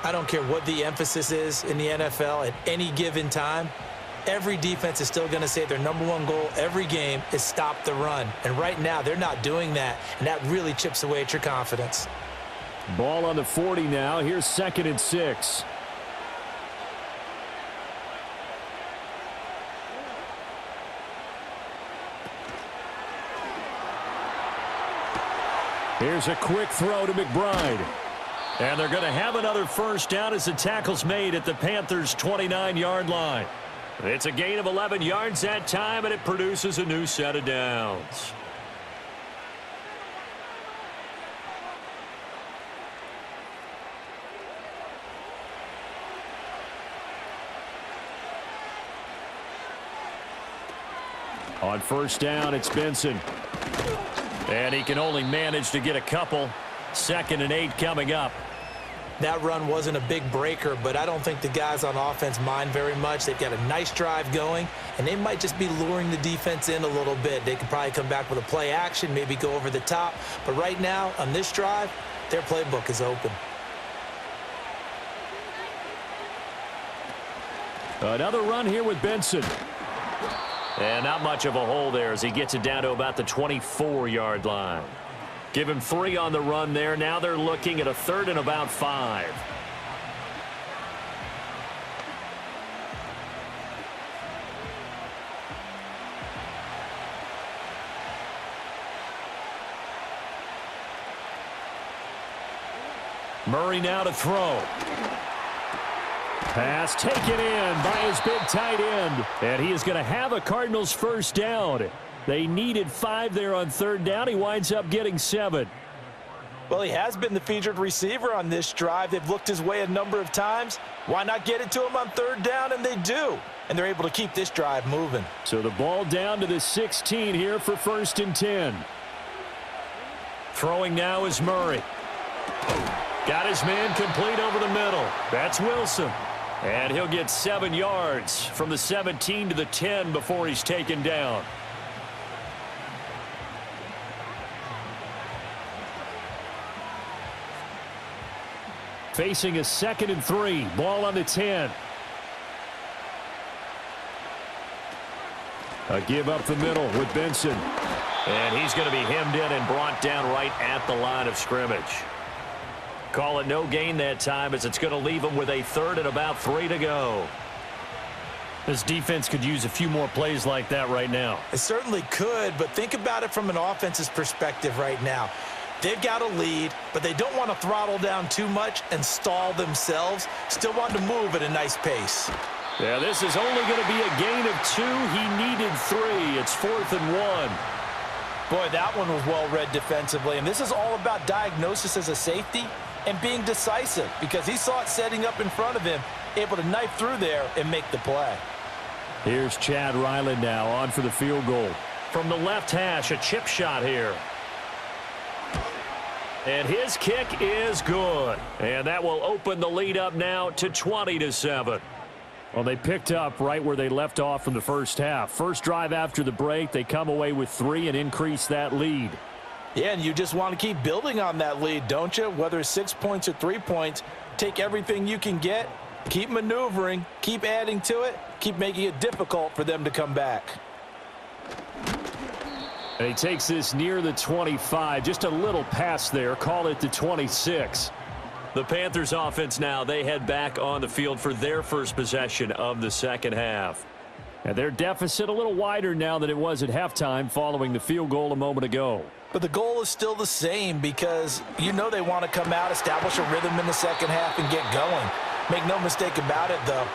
I don't care what the emphasis is in the NFL at any given time. Every defense is still going to say their #1 goal every game is stop the run. And right now, they're not doing that, and that really chips away at your confidence. Ball on the 40 now. Here's 2nd and 6. Here's a quick throw to McBride. And they're going to have another first down as the tackle's made at the Panthers' 29-yard line. It's a gain of 11 yards that time, and it produces a new set of downs. On first down, it's Benson. And he can only manage to get a couple. 2nd and 8 coming up. That run wasn't a big breaker, but I don't think the guys on offense mind very much. They've got a nice drive going, and they might just be luring the defense in a little bit. They could probably come back with a play action, maybe go over the top. But right now, on this drive, their playbook is open. Another run here with Benson. And not much of a hole there as he gets it down to about the 24-yard line. Give him 3 on the run there. Now they're looking at a 3rd and about 5. Murray now to throw. Pass taken in by his big tight end. And he is going to have a Cardinals first down. They needed 5 there on 3rd down. He winds up getting 7. Well, he has been the featured receiver on this drive. They've looked his way a number of times. Why not get it to him on 3rd down? And they do. And they're able to keep this drive moving. So the ball down to the 16 here for 1st and 10. Throwing now is Murray. Got his man complete over the middle. That's Wilson. And he'll get 7 yards from the 17 to the 10 before he's taken down. Facing a 2nd and 3. Ball on the 10. A give up the middle with Benson. And he's going to be hemmed in and brought down right at the line of scrimmage. Call it no gain that time as it's going to leave him with a 3rd and about 3 to go. This defense could use a few more plays like that right now. It certainly could, but think about it from an offense's perspective right now. They've got a lead, but they don't want to throttle down too much and stall themselves. Still want to move at a nice pace. Yeah, this is only going to be a gain of 2. He needed 3. It's 4th and 1. Boy, that one was well read defensively, and this is all about diagnosis as a safety and being decisive because he saw it setting up in front of him, able to knife through there and make the play. Here's Chad Ryland now on for the field goal. From the left hash, a chip shot here. And his kick is good. And that will open the lead up now to 20-7. Well, they picked up right where they left off from the first half. First drive after the break, they come away with 3 and increase that lead. Yeah, and you just want to keep building on that lead, don't you? Whether it's 6 points or 3 points, take everything you can get, keep maneuvering, keep adding to it, keep making it difficult for them to come back. And he takes this near the 25, just a little pass there, call it the 26. The Panthers offense now, they head back on the field for their first possession of the second half. And their deficit a little wider now than it was at halftime following the field goal a moment ago. But the goal is still the same because you know they want to come out, establish a rhythm in the second half, and get going. Make no mistake about it, though.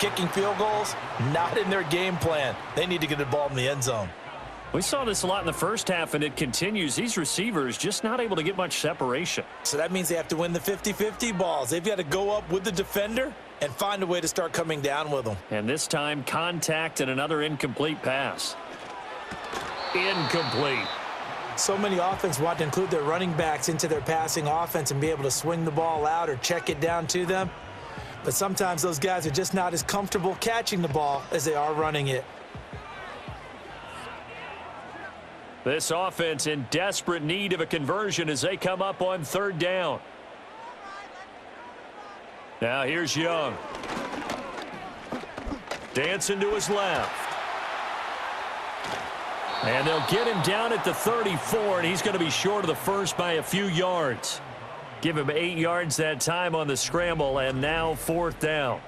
Kicking field goals, not in their game plan. They need to get the ball in the end zone. We saw this a lot in the first half, and it continues. These receivers just not able to get much separation. So that means they have to win the 50-50 balls. They've got to go up with the defender and find a way to start coming down with them. And this time, contact and another incomplete pass. Incomplete. So many offenses want to include their running backs into their passing offense and be able to swing the ball out or check it down to them. But sometimes those guys are just not as comfortable catching the ball as they are running it. This offense in desperate need of a conversion as they come up on 3rd down. Now here's Young. Dancing to his left. And they'll get him down at the 34, and he's going to be short of the first by a few yards. Give him 8 yards that time on the scramble, and now 4th down.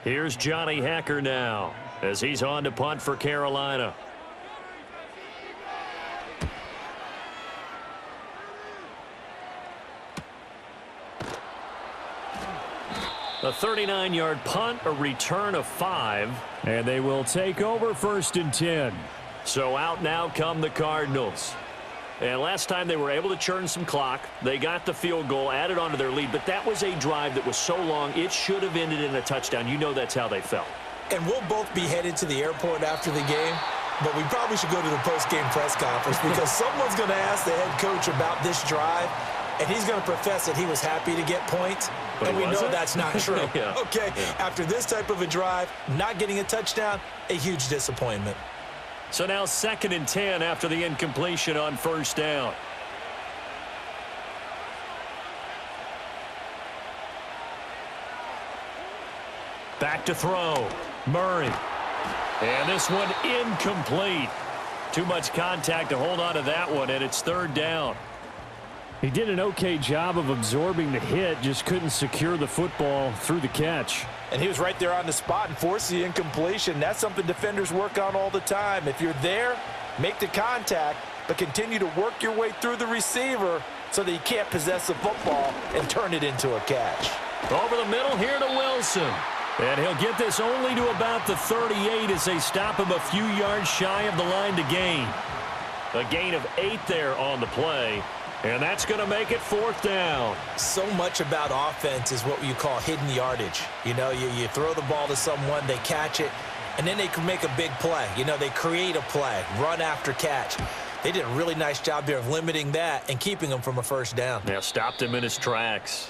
Here's Johnny Hacker now as he's on to punt for Carolina. A 39-yard punt, a return of 5, and they will take over 1st and 10. So out now come the Cardinals. And last time they were able to churn some clock. They got the field goal, added on to their lead, but that was a drive that was so long it should have ended in a touchdown. You know that's how they felt. And we'll both be headed to the airport after the game, but we probably should go to the post-game press conference because someone's going to ask the head coach about this drive, and he's going to profess that he was happy to get points, but and we know that's not true. Yeah. Okay, after this type of a drive, not getting a touchdown, a huge disappointment. So now 2nd and 10 after the incompletion on 1st down. Back to throw. Murray. And this one incomplete. Too much contact to hold on to that one, and it's 3rd down. He did an okay job of absorbing the hit, just couldn't secure the football through the catch. And he was right there on the spot and forced the incompletion. That's something defenders work on all the time. If you're there, make the contact, but continue to work your way through the receiver so that you can't possess the football and turn it into a catch. Over the middle here to Wilson. And he'll get this only to about the 38 as they stop him a few yards shy of the line to gain. A gain of 8 there on the play. And that's going to make it 4th down. So much about offense is what you call hidden yardage. You know, you throw the ball to someone, they catch it, and then they can make a big play. You know, they create a play, run after catch. They did a really nice job there of limiting that and keeping him from a first down. Yeah, stopped him in his tracks.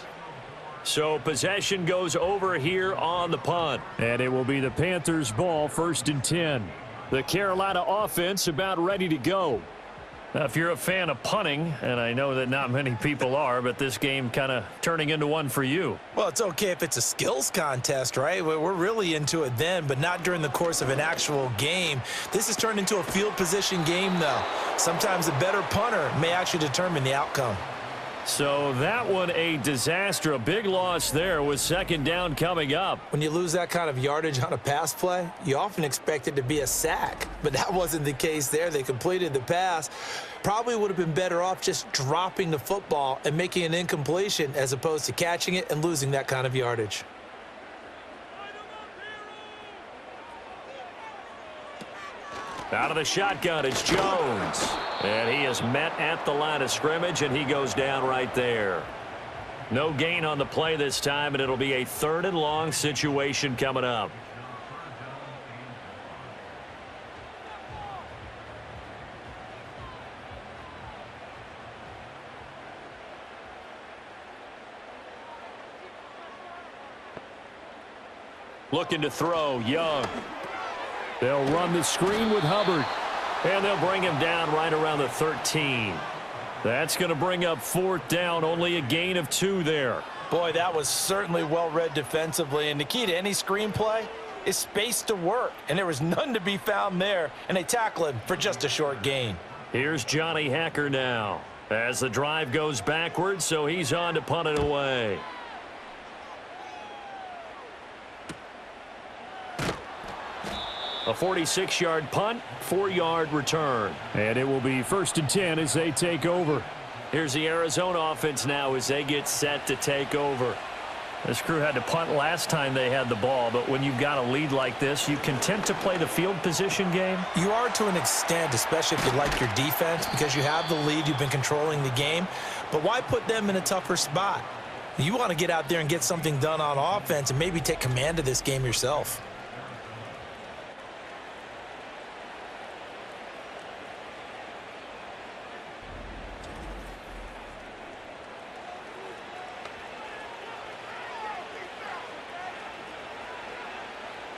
So possession goes over here on the punt. And it will be the Panthers' ball, 1st and 10. The Carolina offense about ready to go. Now, if you're a fan of punting, and I know that not many people are, but this game kind of turning into one for you. Well, it's okay if it's a skills contest, right? We're really into it then, but not during the course of an actual game. This has turned into a field position game, though. Sometimes a better punter may actually determine the outcome. So that one a disaster. A big loss there with 2nd down coming up. When you lose that kind of yardage on a pass play, you often expect it to be a sack. But that wasn't the case there. They completed the pass. Probably would have been better off just dropping the football and making an incompletion as opposed to catching it and losing that kind of yardage. Out of the shotgun, it's Jones. And he is met at the line of scrimmage, and he goes down right there. No gain on the play this time, and it'll be a 3rd and long situation coming up. Looking to throw, Young. They'll run the screen with Hubbard. And they'll bring him down right around the 13. That's going to bring up 4th down. Only a gain of 2 there. Boy, that was certainly well read defensively. And the key to any screen play is space to work. And there was none to be found there. And they tackle him for just a short gain. Here's Johnny Hacker now as the drive goes backwards, so he's on to punt it away. A 46-yard punt, 4-yard return. And it will be 1st and 10 as they take over. Here's the Arizona offense now as they get set to take over. This crew had to punt last time they had the ball, but when you've got a lead like this, you content to play the field position game? You are to an extent, especially if you like your defense, because you have the lead, you've been controlling the game. But why put them in a tougher spot? You want to get out there and get something done on offense and maybe take command of this game yourself.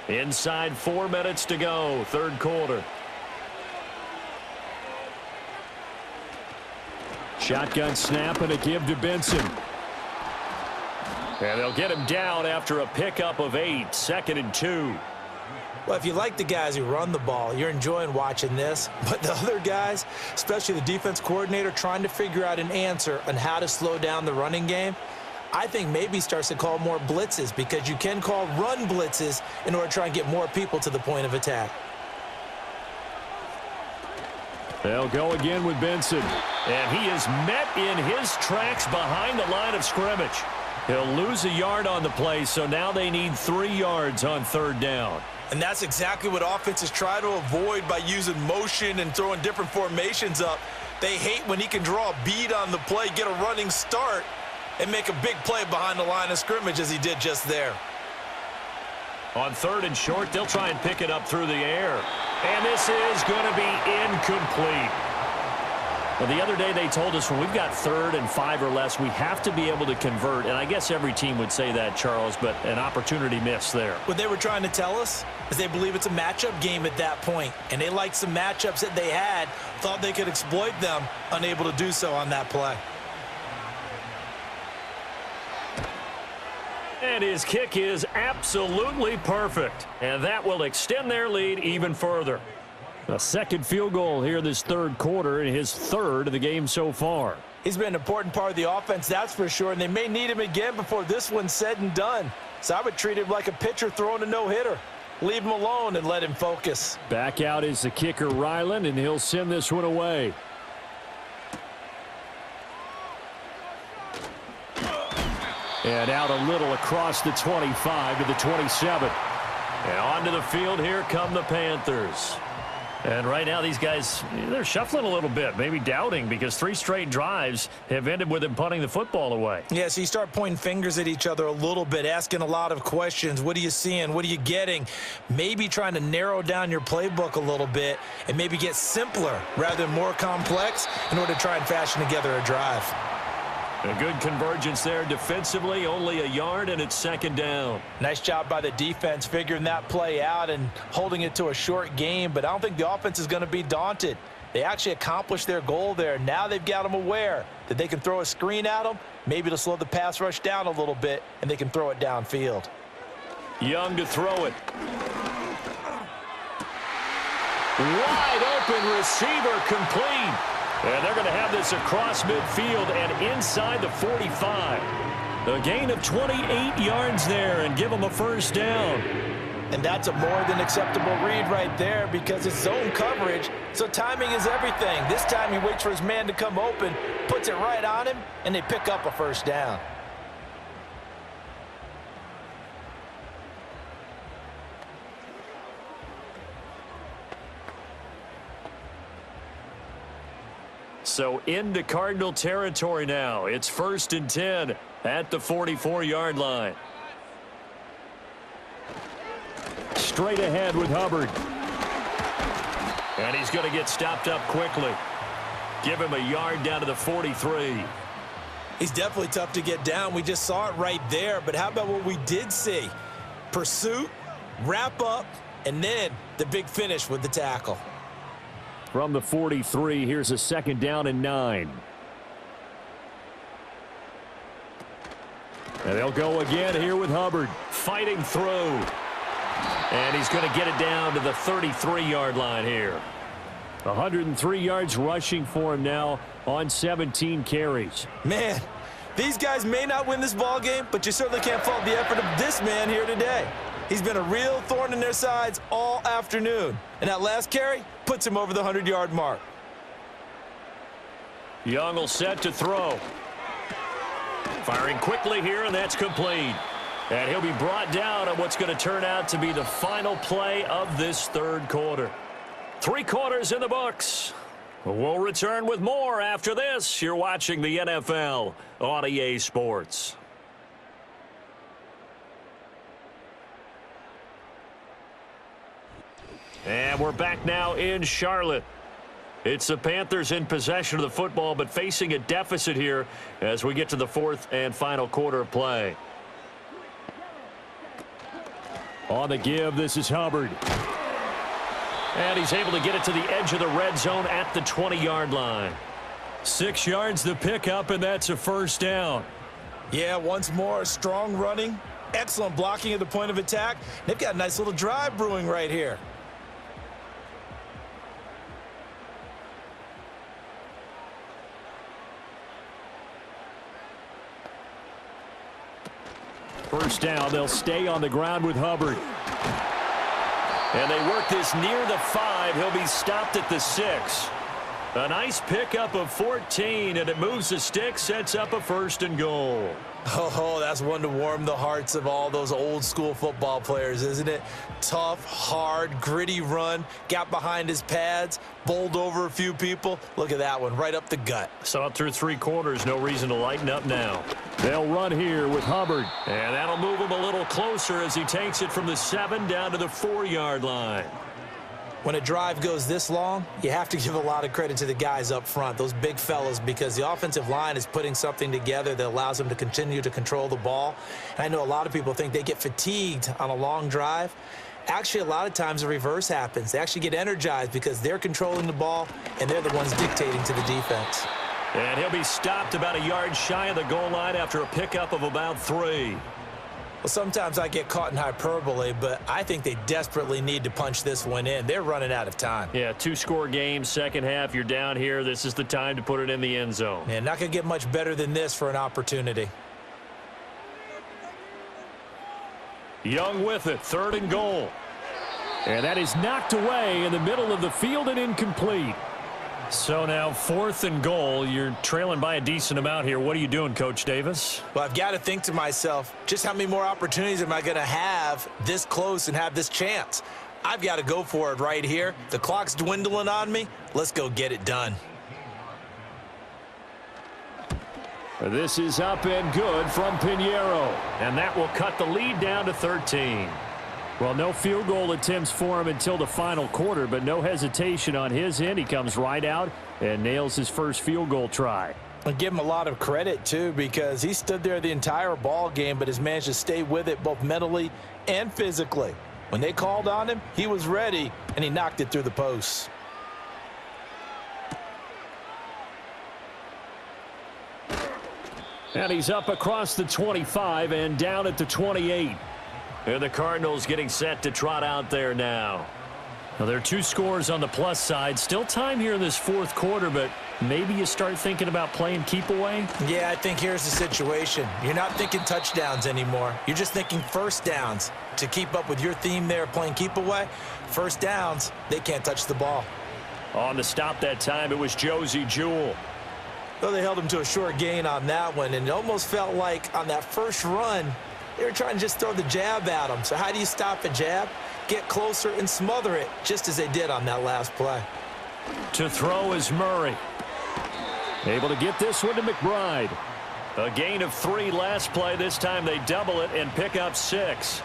Inside 4 minutes to go, 3rd quarter. Shotgun snap and a give to Benson. And they'll get him down after a pickup of 8, 2nd and 2. Well, if you like the guys who run the ball, you're enjoying watching this. But the other guys, especially the defense coordinator, trying to figure out an answer on how to slow down the running game, I think maybe starts to call more blitzes, because you can call run blitzes in order to try and get more people to the point of attack. They'll go again with Benson. And he is met in his tracks behind the line of scrimmage. He'll lose a yard on the play, so now they need 3 yards on 3rd down. And that's exactly what offenses try to avoid by using motion and throwing different formations up. They hate when he can draw a bead on the play, get a running start, and make a big play behind the line of scrimmage as he did just there. On 3rd and short, they'll try and pick it up through the air. And this is going to be incomplete. Well, the other day they told us when we've got 3rd and 5 or less, we have to be able to convert. And I guess every team would say that, Charles, but an opportunity missed there. What they were trying to tell us is they believe it's a matchup game at that point. And they liked some matchups that they had, thought they could exploit them, unable to do so on that play. And his kick is absolutely perfect. And that will extend their lead even further. A 2nd field goal here this 3rd quarter, and his 3rd of the game so far. He's been an important part of the offense, that's for sure, and they may need him again before this one's said and done. So I would treat him like a pitcher throwing a no-hitter. Leave him alone and let him focus. Back out is the kicker, Ryland, and he'll send this one away. And out a little across the 25 to the 27. And onto the field, here come the Panthers. And right now, these guys, they're shuffling a little bit, maybe doubting, because 3 straight drives have ended with him punting the football away. Yeah, so you start pointing fingers at each other a little bit, asking a lot of questions. What are you seeing? What are you getting? Maybe trying to narrow down your playbook a little bit and maybe get simpler rather than more complex in order to try and fashion together a drive. A good convergence there defensively, only a yard, and it's 2nd down. Nice job by the defense figuring that play out and holding it to a short game, but I don't think the offense is going to be daunted. They actually accomplished their goal there. Now they've got them aware that they can throw a screen at them, maybe to slow the pass rush down a little bit, and they can throw it downfield. Young to throw it. Wide open receiver, complete. And they're going to have this across midfield and inside the 45. A gain of 28 yards there and give them a 1st down. And that's a more than acceptable read right there because it's zone coverage, so timing is everything. This time he waits for his man to come open, puts it right on him, and they pick up a 1st down. So into Cardinal territory now. It's 1st and 10 at the 44-yard line. Straight ahead with Hubbard. And he's going to get stopped up quickly. Give him a yard down to the 43. He's definitely tough to get down. We just saw it right there. But how about what we did see? Pursuit, wrap up, and then the big finish with the tackle. From the 43, here's a 2nd down and 9. And they'll go again here with Hubbard fighting through. And he's going to get it down to the 33-yard line here. 103 yards rushing for him now on 17 carries. Man, these guys may not win this ball game, but you certainly can't fault the effort of this man here today. He's been a real thorn in their sides all afternoon. And that last carry puts him over the 100-yard mark. Young will set to throw. Firing quickly here, and that's complete. And he'll be brought down on what's going to turn out to be the final play of this 3rd quarter. 3 quarters in the books. We'll return with more after this. You're watching the NFL on EA Sports. And we're back now in Charlotte. It's the Panthers in possession of the football, but facing a deficit here as we get to the 4th and final quarter of play. On the give, this is Hubbard. And he's able to get it to the edge of the red zone at the 20-yard line. 6 yards the pickup, and that's a 1st down. Yeah, once more, strong running, excellent blocking at the point of attack. They've got a nice little drive brewing right here. First down, they'll stay on the ground with Hubbard. And they work this near the 5. He'll be stopped at the 6. A nice pickup of 14, and it moves the stick, sets up a 1st and goal. Oh, that's one to warm the hearts of all those old school football players, isn't it? Tough, hard, gritty run, got behind his pads, bowled over a few people. Look at that one, right up the gut. So up through 3 quarters, no reason to lighten up now. They'll run here with Hubbard. And that'll move him a little closer as he takes it from the 7 down to the 4-yard line. When a drive goes this long, you have to give a lot of credit to the guys up front, those big fellas, because the offensive line is putting something together that allows them to continue to control the ball. And I know a lot of people think they get fatigued on a long drive. Actually, a lot of times the reverse happens. They actually get energized because they're controlling the ball, and they're the ones dictating to the defense. And he'll be stopped about a yard shy of the goal line after a pickup of about 3. Well, sometimes I get caught in hyperbole, but I think they desperately need to punch this one in. They're running out of time. Yeah, 2-score game, second half, you're down here. This is the time to put it in the end zone. Man, not going to get much better than this for an opportunity. Young with it, 3rd and goal. And that is knocked away in the middle of the field and incomplete. So now 4th and goal. You're trailing by a decent amount here. What are you doing, Coach Davis? Well, I've got to think to myself, just how many more opportunities am I going to have this close and have this chance? I've got to go for it right here. The clock's dwindling on me. Let's go get it done. This is up and good from Pinheiro. And that will cut the lead down to 13. Well, no field goal attempts for him until the final quarter, but no hesitation on his end. He comes right out and nails his first field goal try. I give him a lot of credit, too, because he stood there the entire ball game, but has managed to stay with it both mentally and physically. When they called on him, he was ready, and he knocked it through the posts. And he's up across the 25 and down at the 28. And the Cardinals getting set to trot out there now. Now, there are 2 scores on the plus side. Still time here in this fourth quarter, but maybe you start thinking about playing keep away? Yeah, I think here's the situation. You're not thinking touchdowns anymore. You're just thinking first downs. To keep up with your theme there, playing keep away, first downs, they can't touch the ball. On the stop that time, it was Josie Jewell. Though they held him to a short gain on that one, and it almost felt like on that first run, they were trying to just throw the jab at him. So how do you stop a jab? Get closer and smother it, just as they did on that last play. To throw is Murray. Able to get this one to McBride. A gain of 3 last play. This time they double it and pick up 6.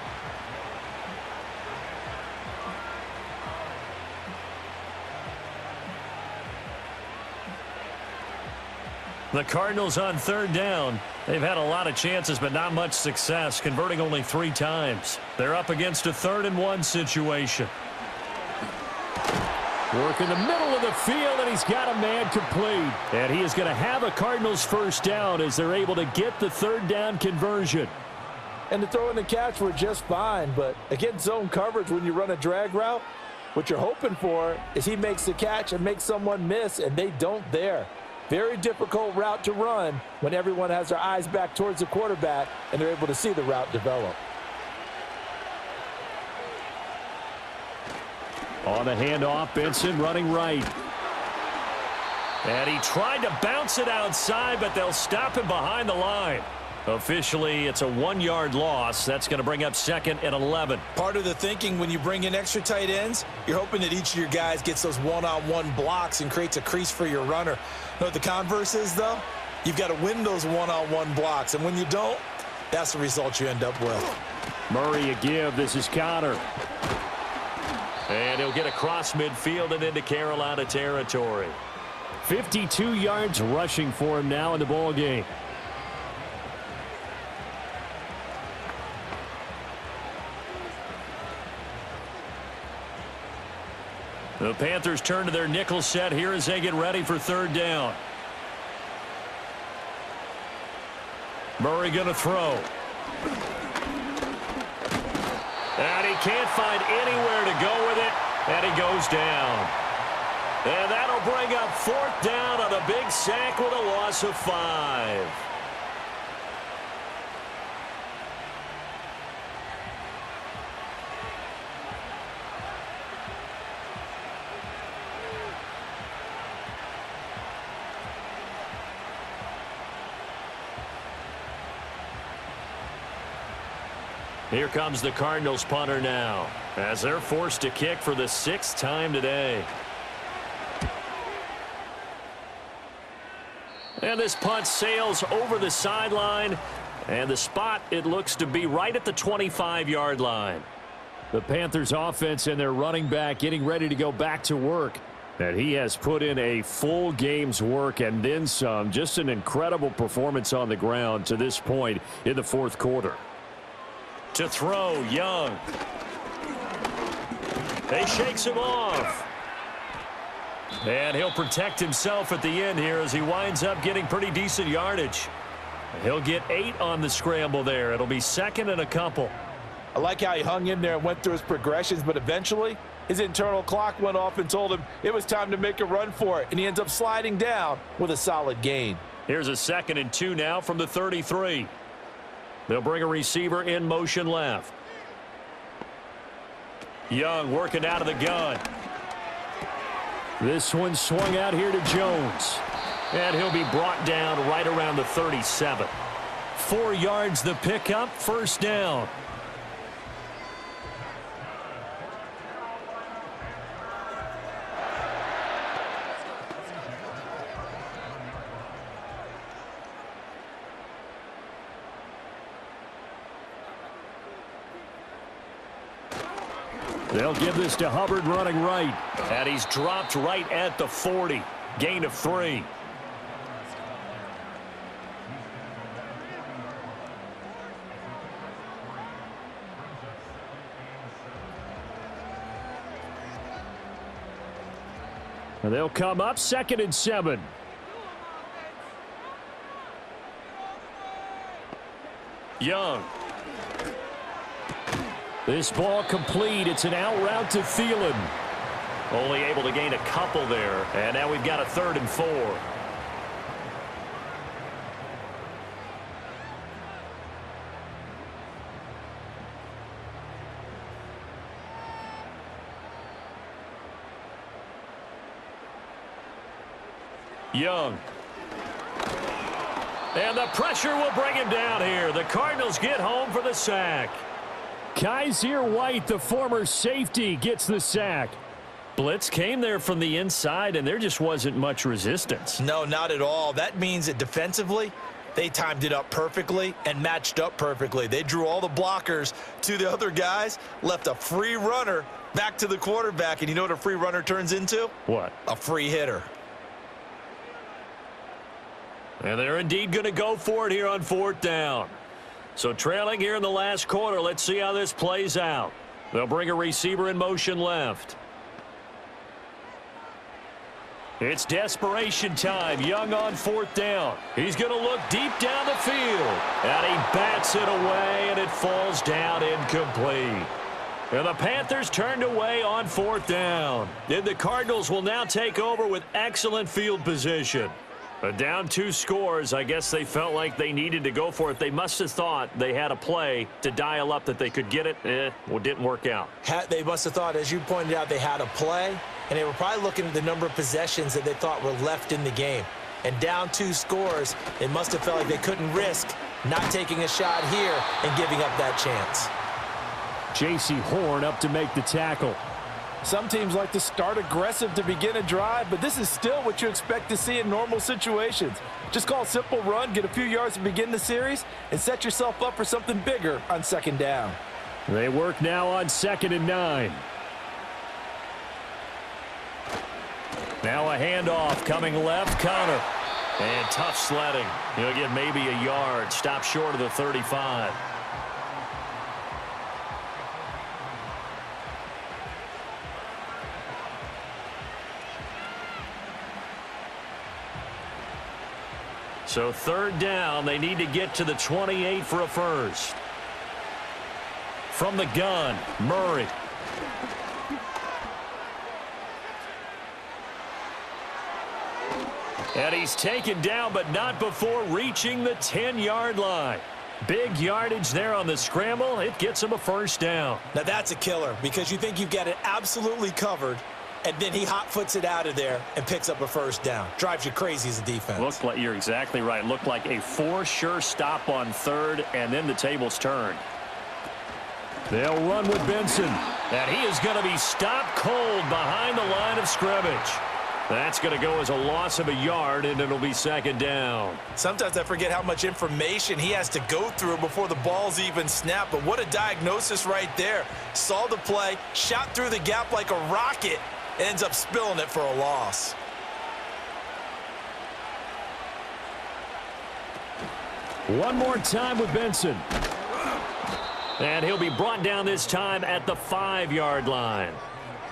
The Cardinals on third down. They've had a lot of chances, but not much success, converting only 3 times. They're up against a 3rd and 1 situation. Work in the middle of the field, and he's got a man complete. And he is going to have a Cardinals first down as they're able to get the 3rd down conversion. And the throw and the catch were just fine, but against zone coverage when you run a drag route, what you're hoping for is he makes the catch and makes someone miss, and they don't there. Very difficult route to run when everyone has their eyes back towards the quarterback and they're able to see the route develop. On the handoff, Benson running right. And he tried to bounce it outside, but they'll stop him behind the line. Officially, it's a 1-yard loss. That's going to bring up 2nd and 11. Part of the thinking when you bring in extra tight ends, you're hoping that each of your guys gets those one-on-one blocks and creates a crease for your runner. You know what the converse is, though? You've got to win those one-on-one blocks, and when you don't, that's the result you end up with. Murray a give. This is Connor. And he'll get across midfield and into Carolina territory. 52 yards rushing for him now in the ball game. The Panthers turn to their nickel set here as they get ready for 3rd down. Murray going to throw. And he can't find anywhere to go with it, and he goes down. And that'll bring up 4th down on a big sack with a loss of 5. Here comes the Cardinals punter now as they're forced to kick for the 6th time today. And this punt sails over the sideline, and the spot, it looks to be right at the 25-yard line. The Panthers offense and their running back getting ready to go back to work. And he has put in a full game's work and then some. Just an incredible performance on the ground to this point in the 4th quarter. To throw, Young. He shakes him off. And he'll protect himself at the end here as he winds up getting pretty decent yardage. He'll get 8 on the scramble there. It'll be 2nd and a couple. I like how he hung in there and went through his progressions, but eventually his internal clock went off and told him it was time to make a run for it, and he ends up sliding down with a solid gain. Here's a 2nd and 2 now from the 33. They'll bring a receiver in motion left. Young working out of the gun. This one swung out here to Jones. And he'll be brought down right around the 37. 4 yards the pickup, 1st down. They'll give this to Hubbard running right. And he's dropped right at the 40. Gain of 3. And they'll come up 2nd and 7. Young. This ball complete. It's an out route to Thielen. Only able to gain a couple there. And now we've got a 3rd and 4. Young. And the pressure will bring him down here. The Cardinals get home for the sack. Kaiser White, the former safety, gets the sack. Blitz came there from the inside, and there just wasn't much resistance. No, not at all. That means that defensively, they timed it up perfectly and matched up perfectly. They drew all the blockers to the other guys, left a free runner back to the quarterback, and you know what a free runner turns into? What? A free hitter. And they're indeed going to go for it here on 4th down. So trailing here in the last quarter, let's see how this plays out. They'll bring a receiver in motion left. It's desperation time. Young on 4th down. He's going to look deep down the field. And he bats it away, and it falls down incomplete. And the Panthers turned away on 4th down. And the Cardinals will now take over with excellent field position. Down 2 scores. I guess they felt like they needed to go for it. They must have thought they had a play to dial up that they could get it. Well, it didn't work out. They must have thought, as you pointed out, they had a play, and they were probably looking at the number of possessions that they thought were left in the game. And down 2 scores, they must have felt like they couldn't risk not taking a shot here and giving up that chance. J.C. Horn up to make the tackle. Some teams like to start aggressive to begin a drive, but this is still what you expect to see in normal situations. Just call a simple run, get a few yards to begin the series, and set yourself up for something bigger on 2nd down. They work now on 2nd and 9. Now a handoff coming left, Connor. And tough sledding. He'll get maybe a yard. Stop short of the 35. So 3rd down, they need to get to the 28 for a first. From the gun, Murray. And he's taken down, but not before reaching the 10-yard line. Big yardage there on the scramble. It gets him a 1st down. Now that's a killer because you think you've got it absolutely covered, and then he hot-foots it out of there and picks up a 1st down. Drives you crazy as a defense. Looked like, you're exactly right. Looked like a for-sure stop on 3rd, and then the tables turned. They'll run with Benson. And he is going to be stopped cold behind the line of scrimmage. That's going to go as a loss of a yard, and it'll be 2nd down. Sometimes I forget how much information he has to go through before the ball's even snapped. But what a diagnosis right there. Saw the play, shot through the gap like a rocket, and ends up spilling it for a loss. One more time with Benson. And he'll be brought down this time at the 5-yard line.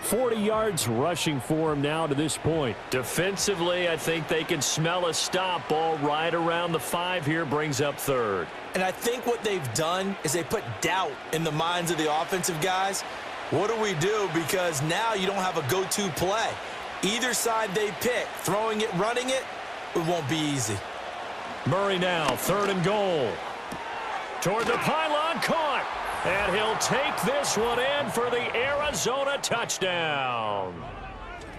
40 yards rushing for him now to this point. Defensively, I think they can smell a stop. Ball right around the 5 here, brings up 3rd. And I think what they've done is they put doubt in the minds of the offensive guys. What do we do? Because now you don't have a go-to play. Either side they pick, throwing it, running it, it won't be easy. Murray now, 3rd and goal. Toward the pylon, caught. And he'll take this one in for the Arizona touchdown.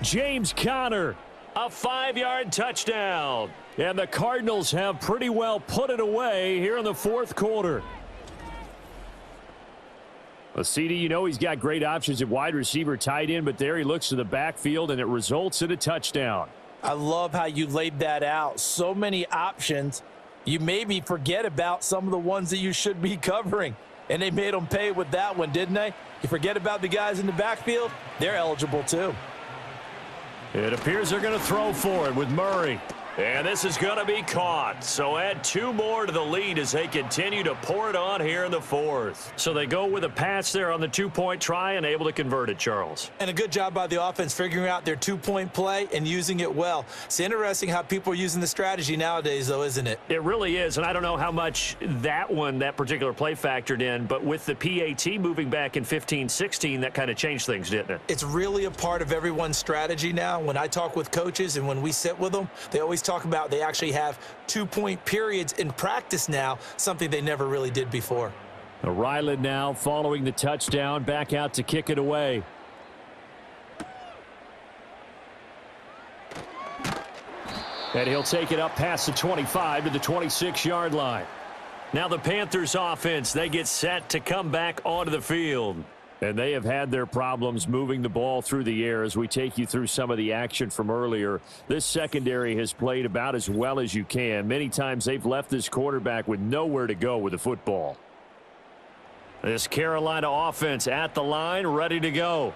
James Conner, a 5-yard touchdown. And the Cardinals have pretty well put it away here in the 4th quarter. Well, CD, you know he's got great options at wide receiver, tight end, but there he looks to the backfield, and it results in a touchdown. I love how you laid that out. So many options. You maybe forget about some of the ones that you should be covering. And they made them pay with that one, didn't they? You forget about the guys in the backfield? They're eligible too. It appears they're going to throw for it with Murray. And this is going to be caught. So add 2 more to the lead as they continue to pour it on here in the 4th. So they go with a pass there on the 2-point try and able to convert it, Charles. And a good job by the offense figuring out their 2-point play and using it well. It's interesting how people are using the strategy nowadays, though, isn't it? It really is, and I don't know how much that particular play factored in, but with the PAT moving back in 15-16, that kind of changed things, didn't it? It's really a part of everyone's strategy now. When I talk with coaches and when we sit with them, they always talk about they actually have 2-point periods in practice now, something they never really did before. Ryland now following the touchdown, back out to kick it away. And he'll take it up past the 25 to the 26-yard line. Now the Panthers offense, they get set to come back onto the field. And they have had their problems moving the ball through the air as we take you through some of the action from earlier. This secondary has played about as well as you can. Many times they've left this quarterback with nowhere to go with the football. This Carolina offense at the line, ready to go.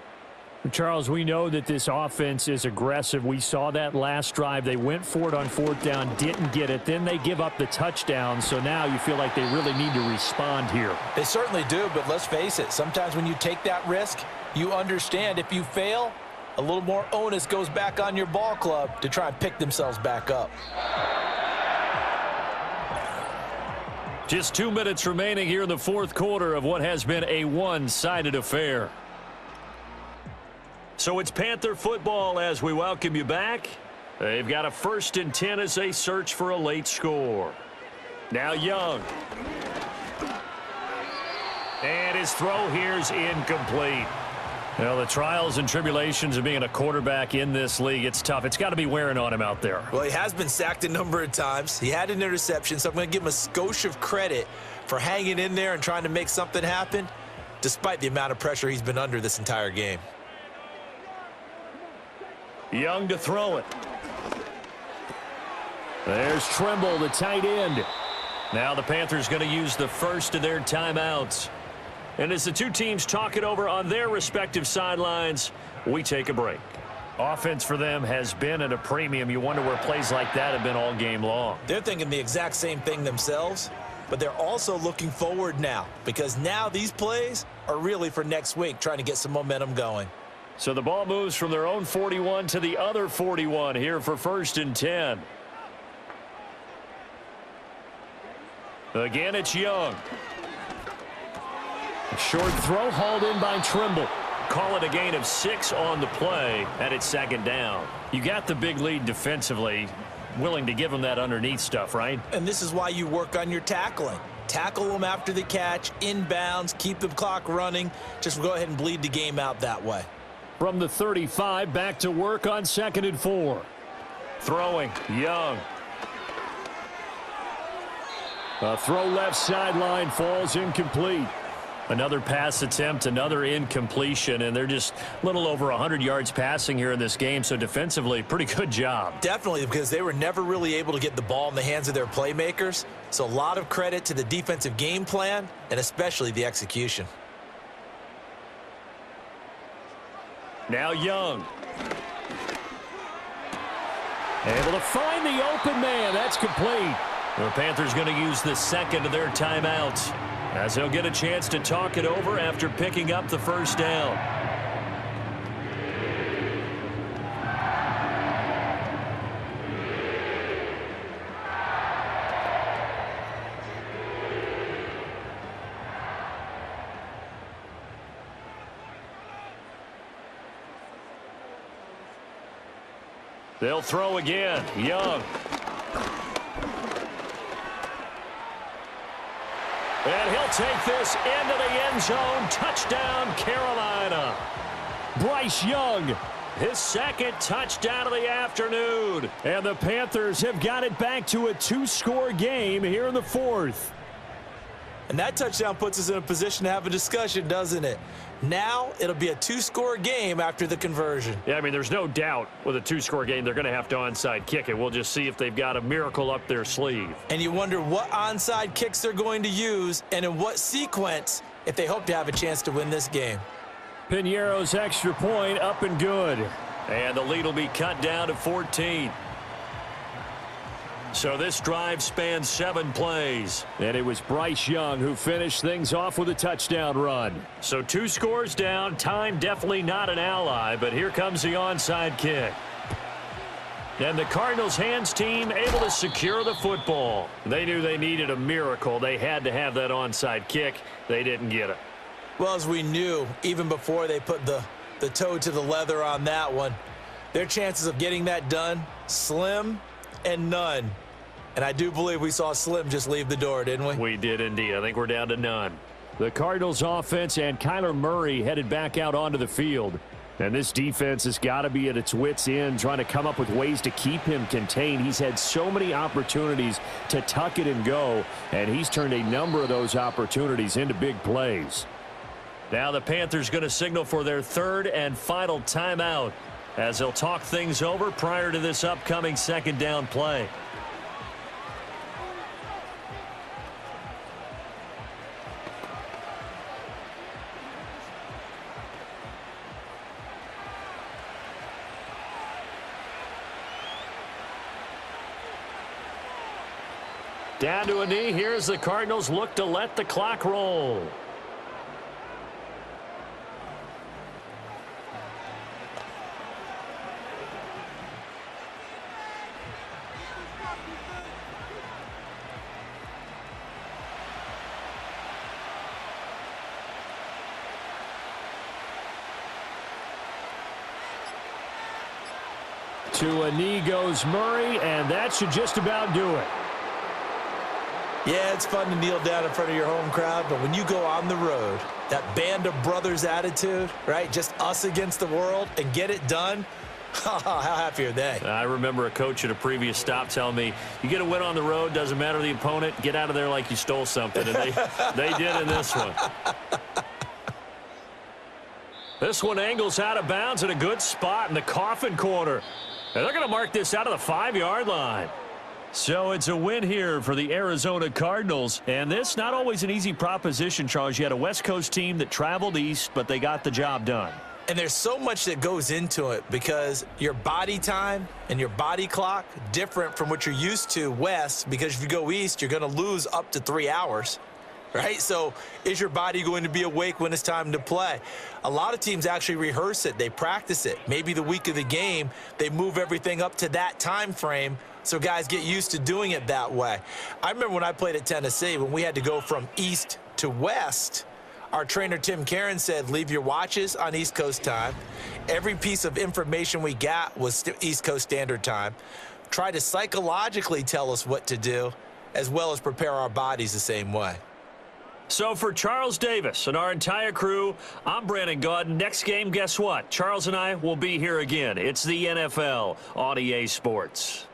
Charles, we know that this offense is aggressive. We saw that last drive. They went for it on 4th down, didn't get it. Then they give up the touchdown. So now you feel like they really need to respond here. They certainly do, but let's face it. Sometimes when you take that risk, you understand if you fail, a little more onus goes back on your ball club to try and pick themselves back up. Just 2 minutes remaining here in the 4th quarter of what has been a one-sided affair. So it's Panther football as we welcome you back. They've got a 1st and 10 as they search for a late score. Now Young. And his throw here's incomplete. Well, the trials and tribulations of being a quarterback in this league, it's tough. It's got to be wearing on him out there. Well, he has been sacked a number of times. He had an interception, so I'm going to give him a skosh of credit for hanging in there and trying to make something happen, despite the amount of pressure he's been under this entire game. Young to throw it. There's Trimble, the tight end. Now the Panthers going to use the first of their timeouts. And as the two teams talk it over on their respective sidelines, we take a break. Offense for them has been at a premium. You wonder where plays like that have been all game long. They're thinking the exact same thing themselves, but they're also looking forward now because now these plays are really for next week, trying to get some momentum going. So the ball moves from their own 41 to the other 41 here for 1st and 10. Again, it's Young. A short throw hauled in by Trimble. Call it a gain of 6 on the play, and it's 2nd down. You got the big lead defensively, willing to give them that underneath stuff, right? And this is why you work on your tackling. Tackle them after the catch, inbounds, keep the clock running. Just go ahead and bleed the game out that way. From the 35, back to work on 2nd and 4. Throwing, Young. A throw left sideline falls incomplete. Another pass attempt, another incompletion, and they're just a little over 100 yards passing here in this game, so defensively, pretty good job. Definitely, because they were never really able to get the ball in the hands of their playmakers, so a lot of credit to the defensive game plan and especially the execution. Now Young. Able to find the open man. That's complete. The Panthers going to use the 2nd of their timeouts as they'll get a chance to talk it over after picking up the 1st down. They'll throw again. Young. And he'll take this into the end zone. Touchdown, Carolina. Bryce Young, his 2nd touchdown of the afternoon. And the Panthers have got it back to a 2-score game here in the 4th. And that touchdown puts us in a position to have a discussion, doesn't it? Now it'll be a 2-score game after the conversion. Yeah, I mean, there's no doubt with a 2-score game they're going to have to onside kick it. We'll just see if they've got a miracle up their sleeve. And you wonder what onside kicks they're going to use and in what sequence if they hope to have a chance to win this game. Piñeiro's extra point up and good. And the lead will be cut down to 14. So this drive spans 7 plays. And it was Bryce Young who finished things off with a touchdown run. So 2 scores down. Time definitely not an ally, but here comes the onside kick. And the Cardinals hands team able to secure the football. They knew they needed a miracle. They had to have that onside kick. They didn't get it. Well, as we knew, even before they put the toe to the leather on that one, their chances of getting that done, slim and none. And I do believe we saw Slim just leave the door, didn't we? We did indeed. I think we're down to none. The Cardinals offense and Kyler Murray headed back out onto the field. And this defense has got to be at its wits' end, trying to come up with ways to keep him contained. He's had so many opportunities to tuck it and go, and he's turned a number of those opportunities into big plays. Now the Panthers going to signal for their 3rd and final timeout as they'll talk things over prior to this upcoming 2nd down play. Down to a knee. Here's the Cardinals look to let the clock roll. To a knee goes Murray, and that should just about do it. Yeah, it's fun to kneel down in front of your home crowd, but when you go on the road, that band of brothers attitude, right, just us against the world, and get it done, how happy are they? I remember a coach at a previous stop telling me, you get a win on the road, doesn't matter the opponent, get out of there like you stole something, and they did in this one. This one angles out of bounds at a good spot in the coffin corner. And they're going to mark this out of the 5-yard line. So it's a win here for the Arizona Cardinals. And this not always an easy proposition, Charles. You had a West Coast team that traveled east, but they got the job done. And there's so much that goes into it because your body time and your body clock different from what you're used to west, because if you go east, you're going to lose up to 3 hours. Right? So is your body going to be awake when it's time to play? A lot of teams actually rehearse it. They practice it. Maybe the week of the game, they move everything up to that time frame so guys get used to doing it that way. I remember when I played at Tennessee, when we had to go from east to west, our trainer Tim Karen said, leave your watches on East Coast time. Every piece of information we got was East Coast Standard Time. Try to psychologically tell us what to do, as well as prepare our bodies the same way. So for Charles Davis and our entire crew, I'm Brandon Gaudin. Next game, guess what? Charles and I will be here again. It's the NFL on EA Sports.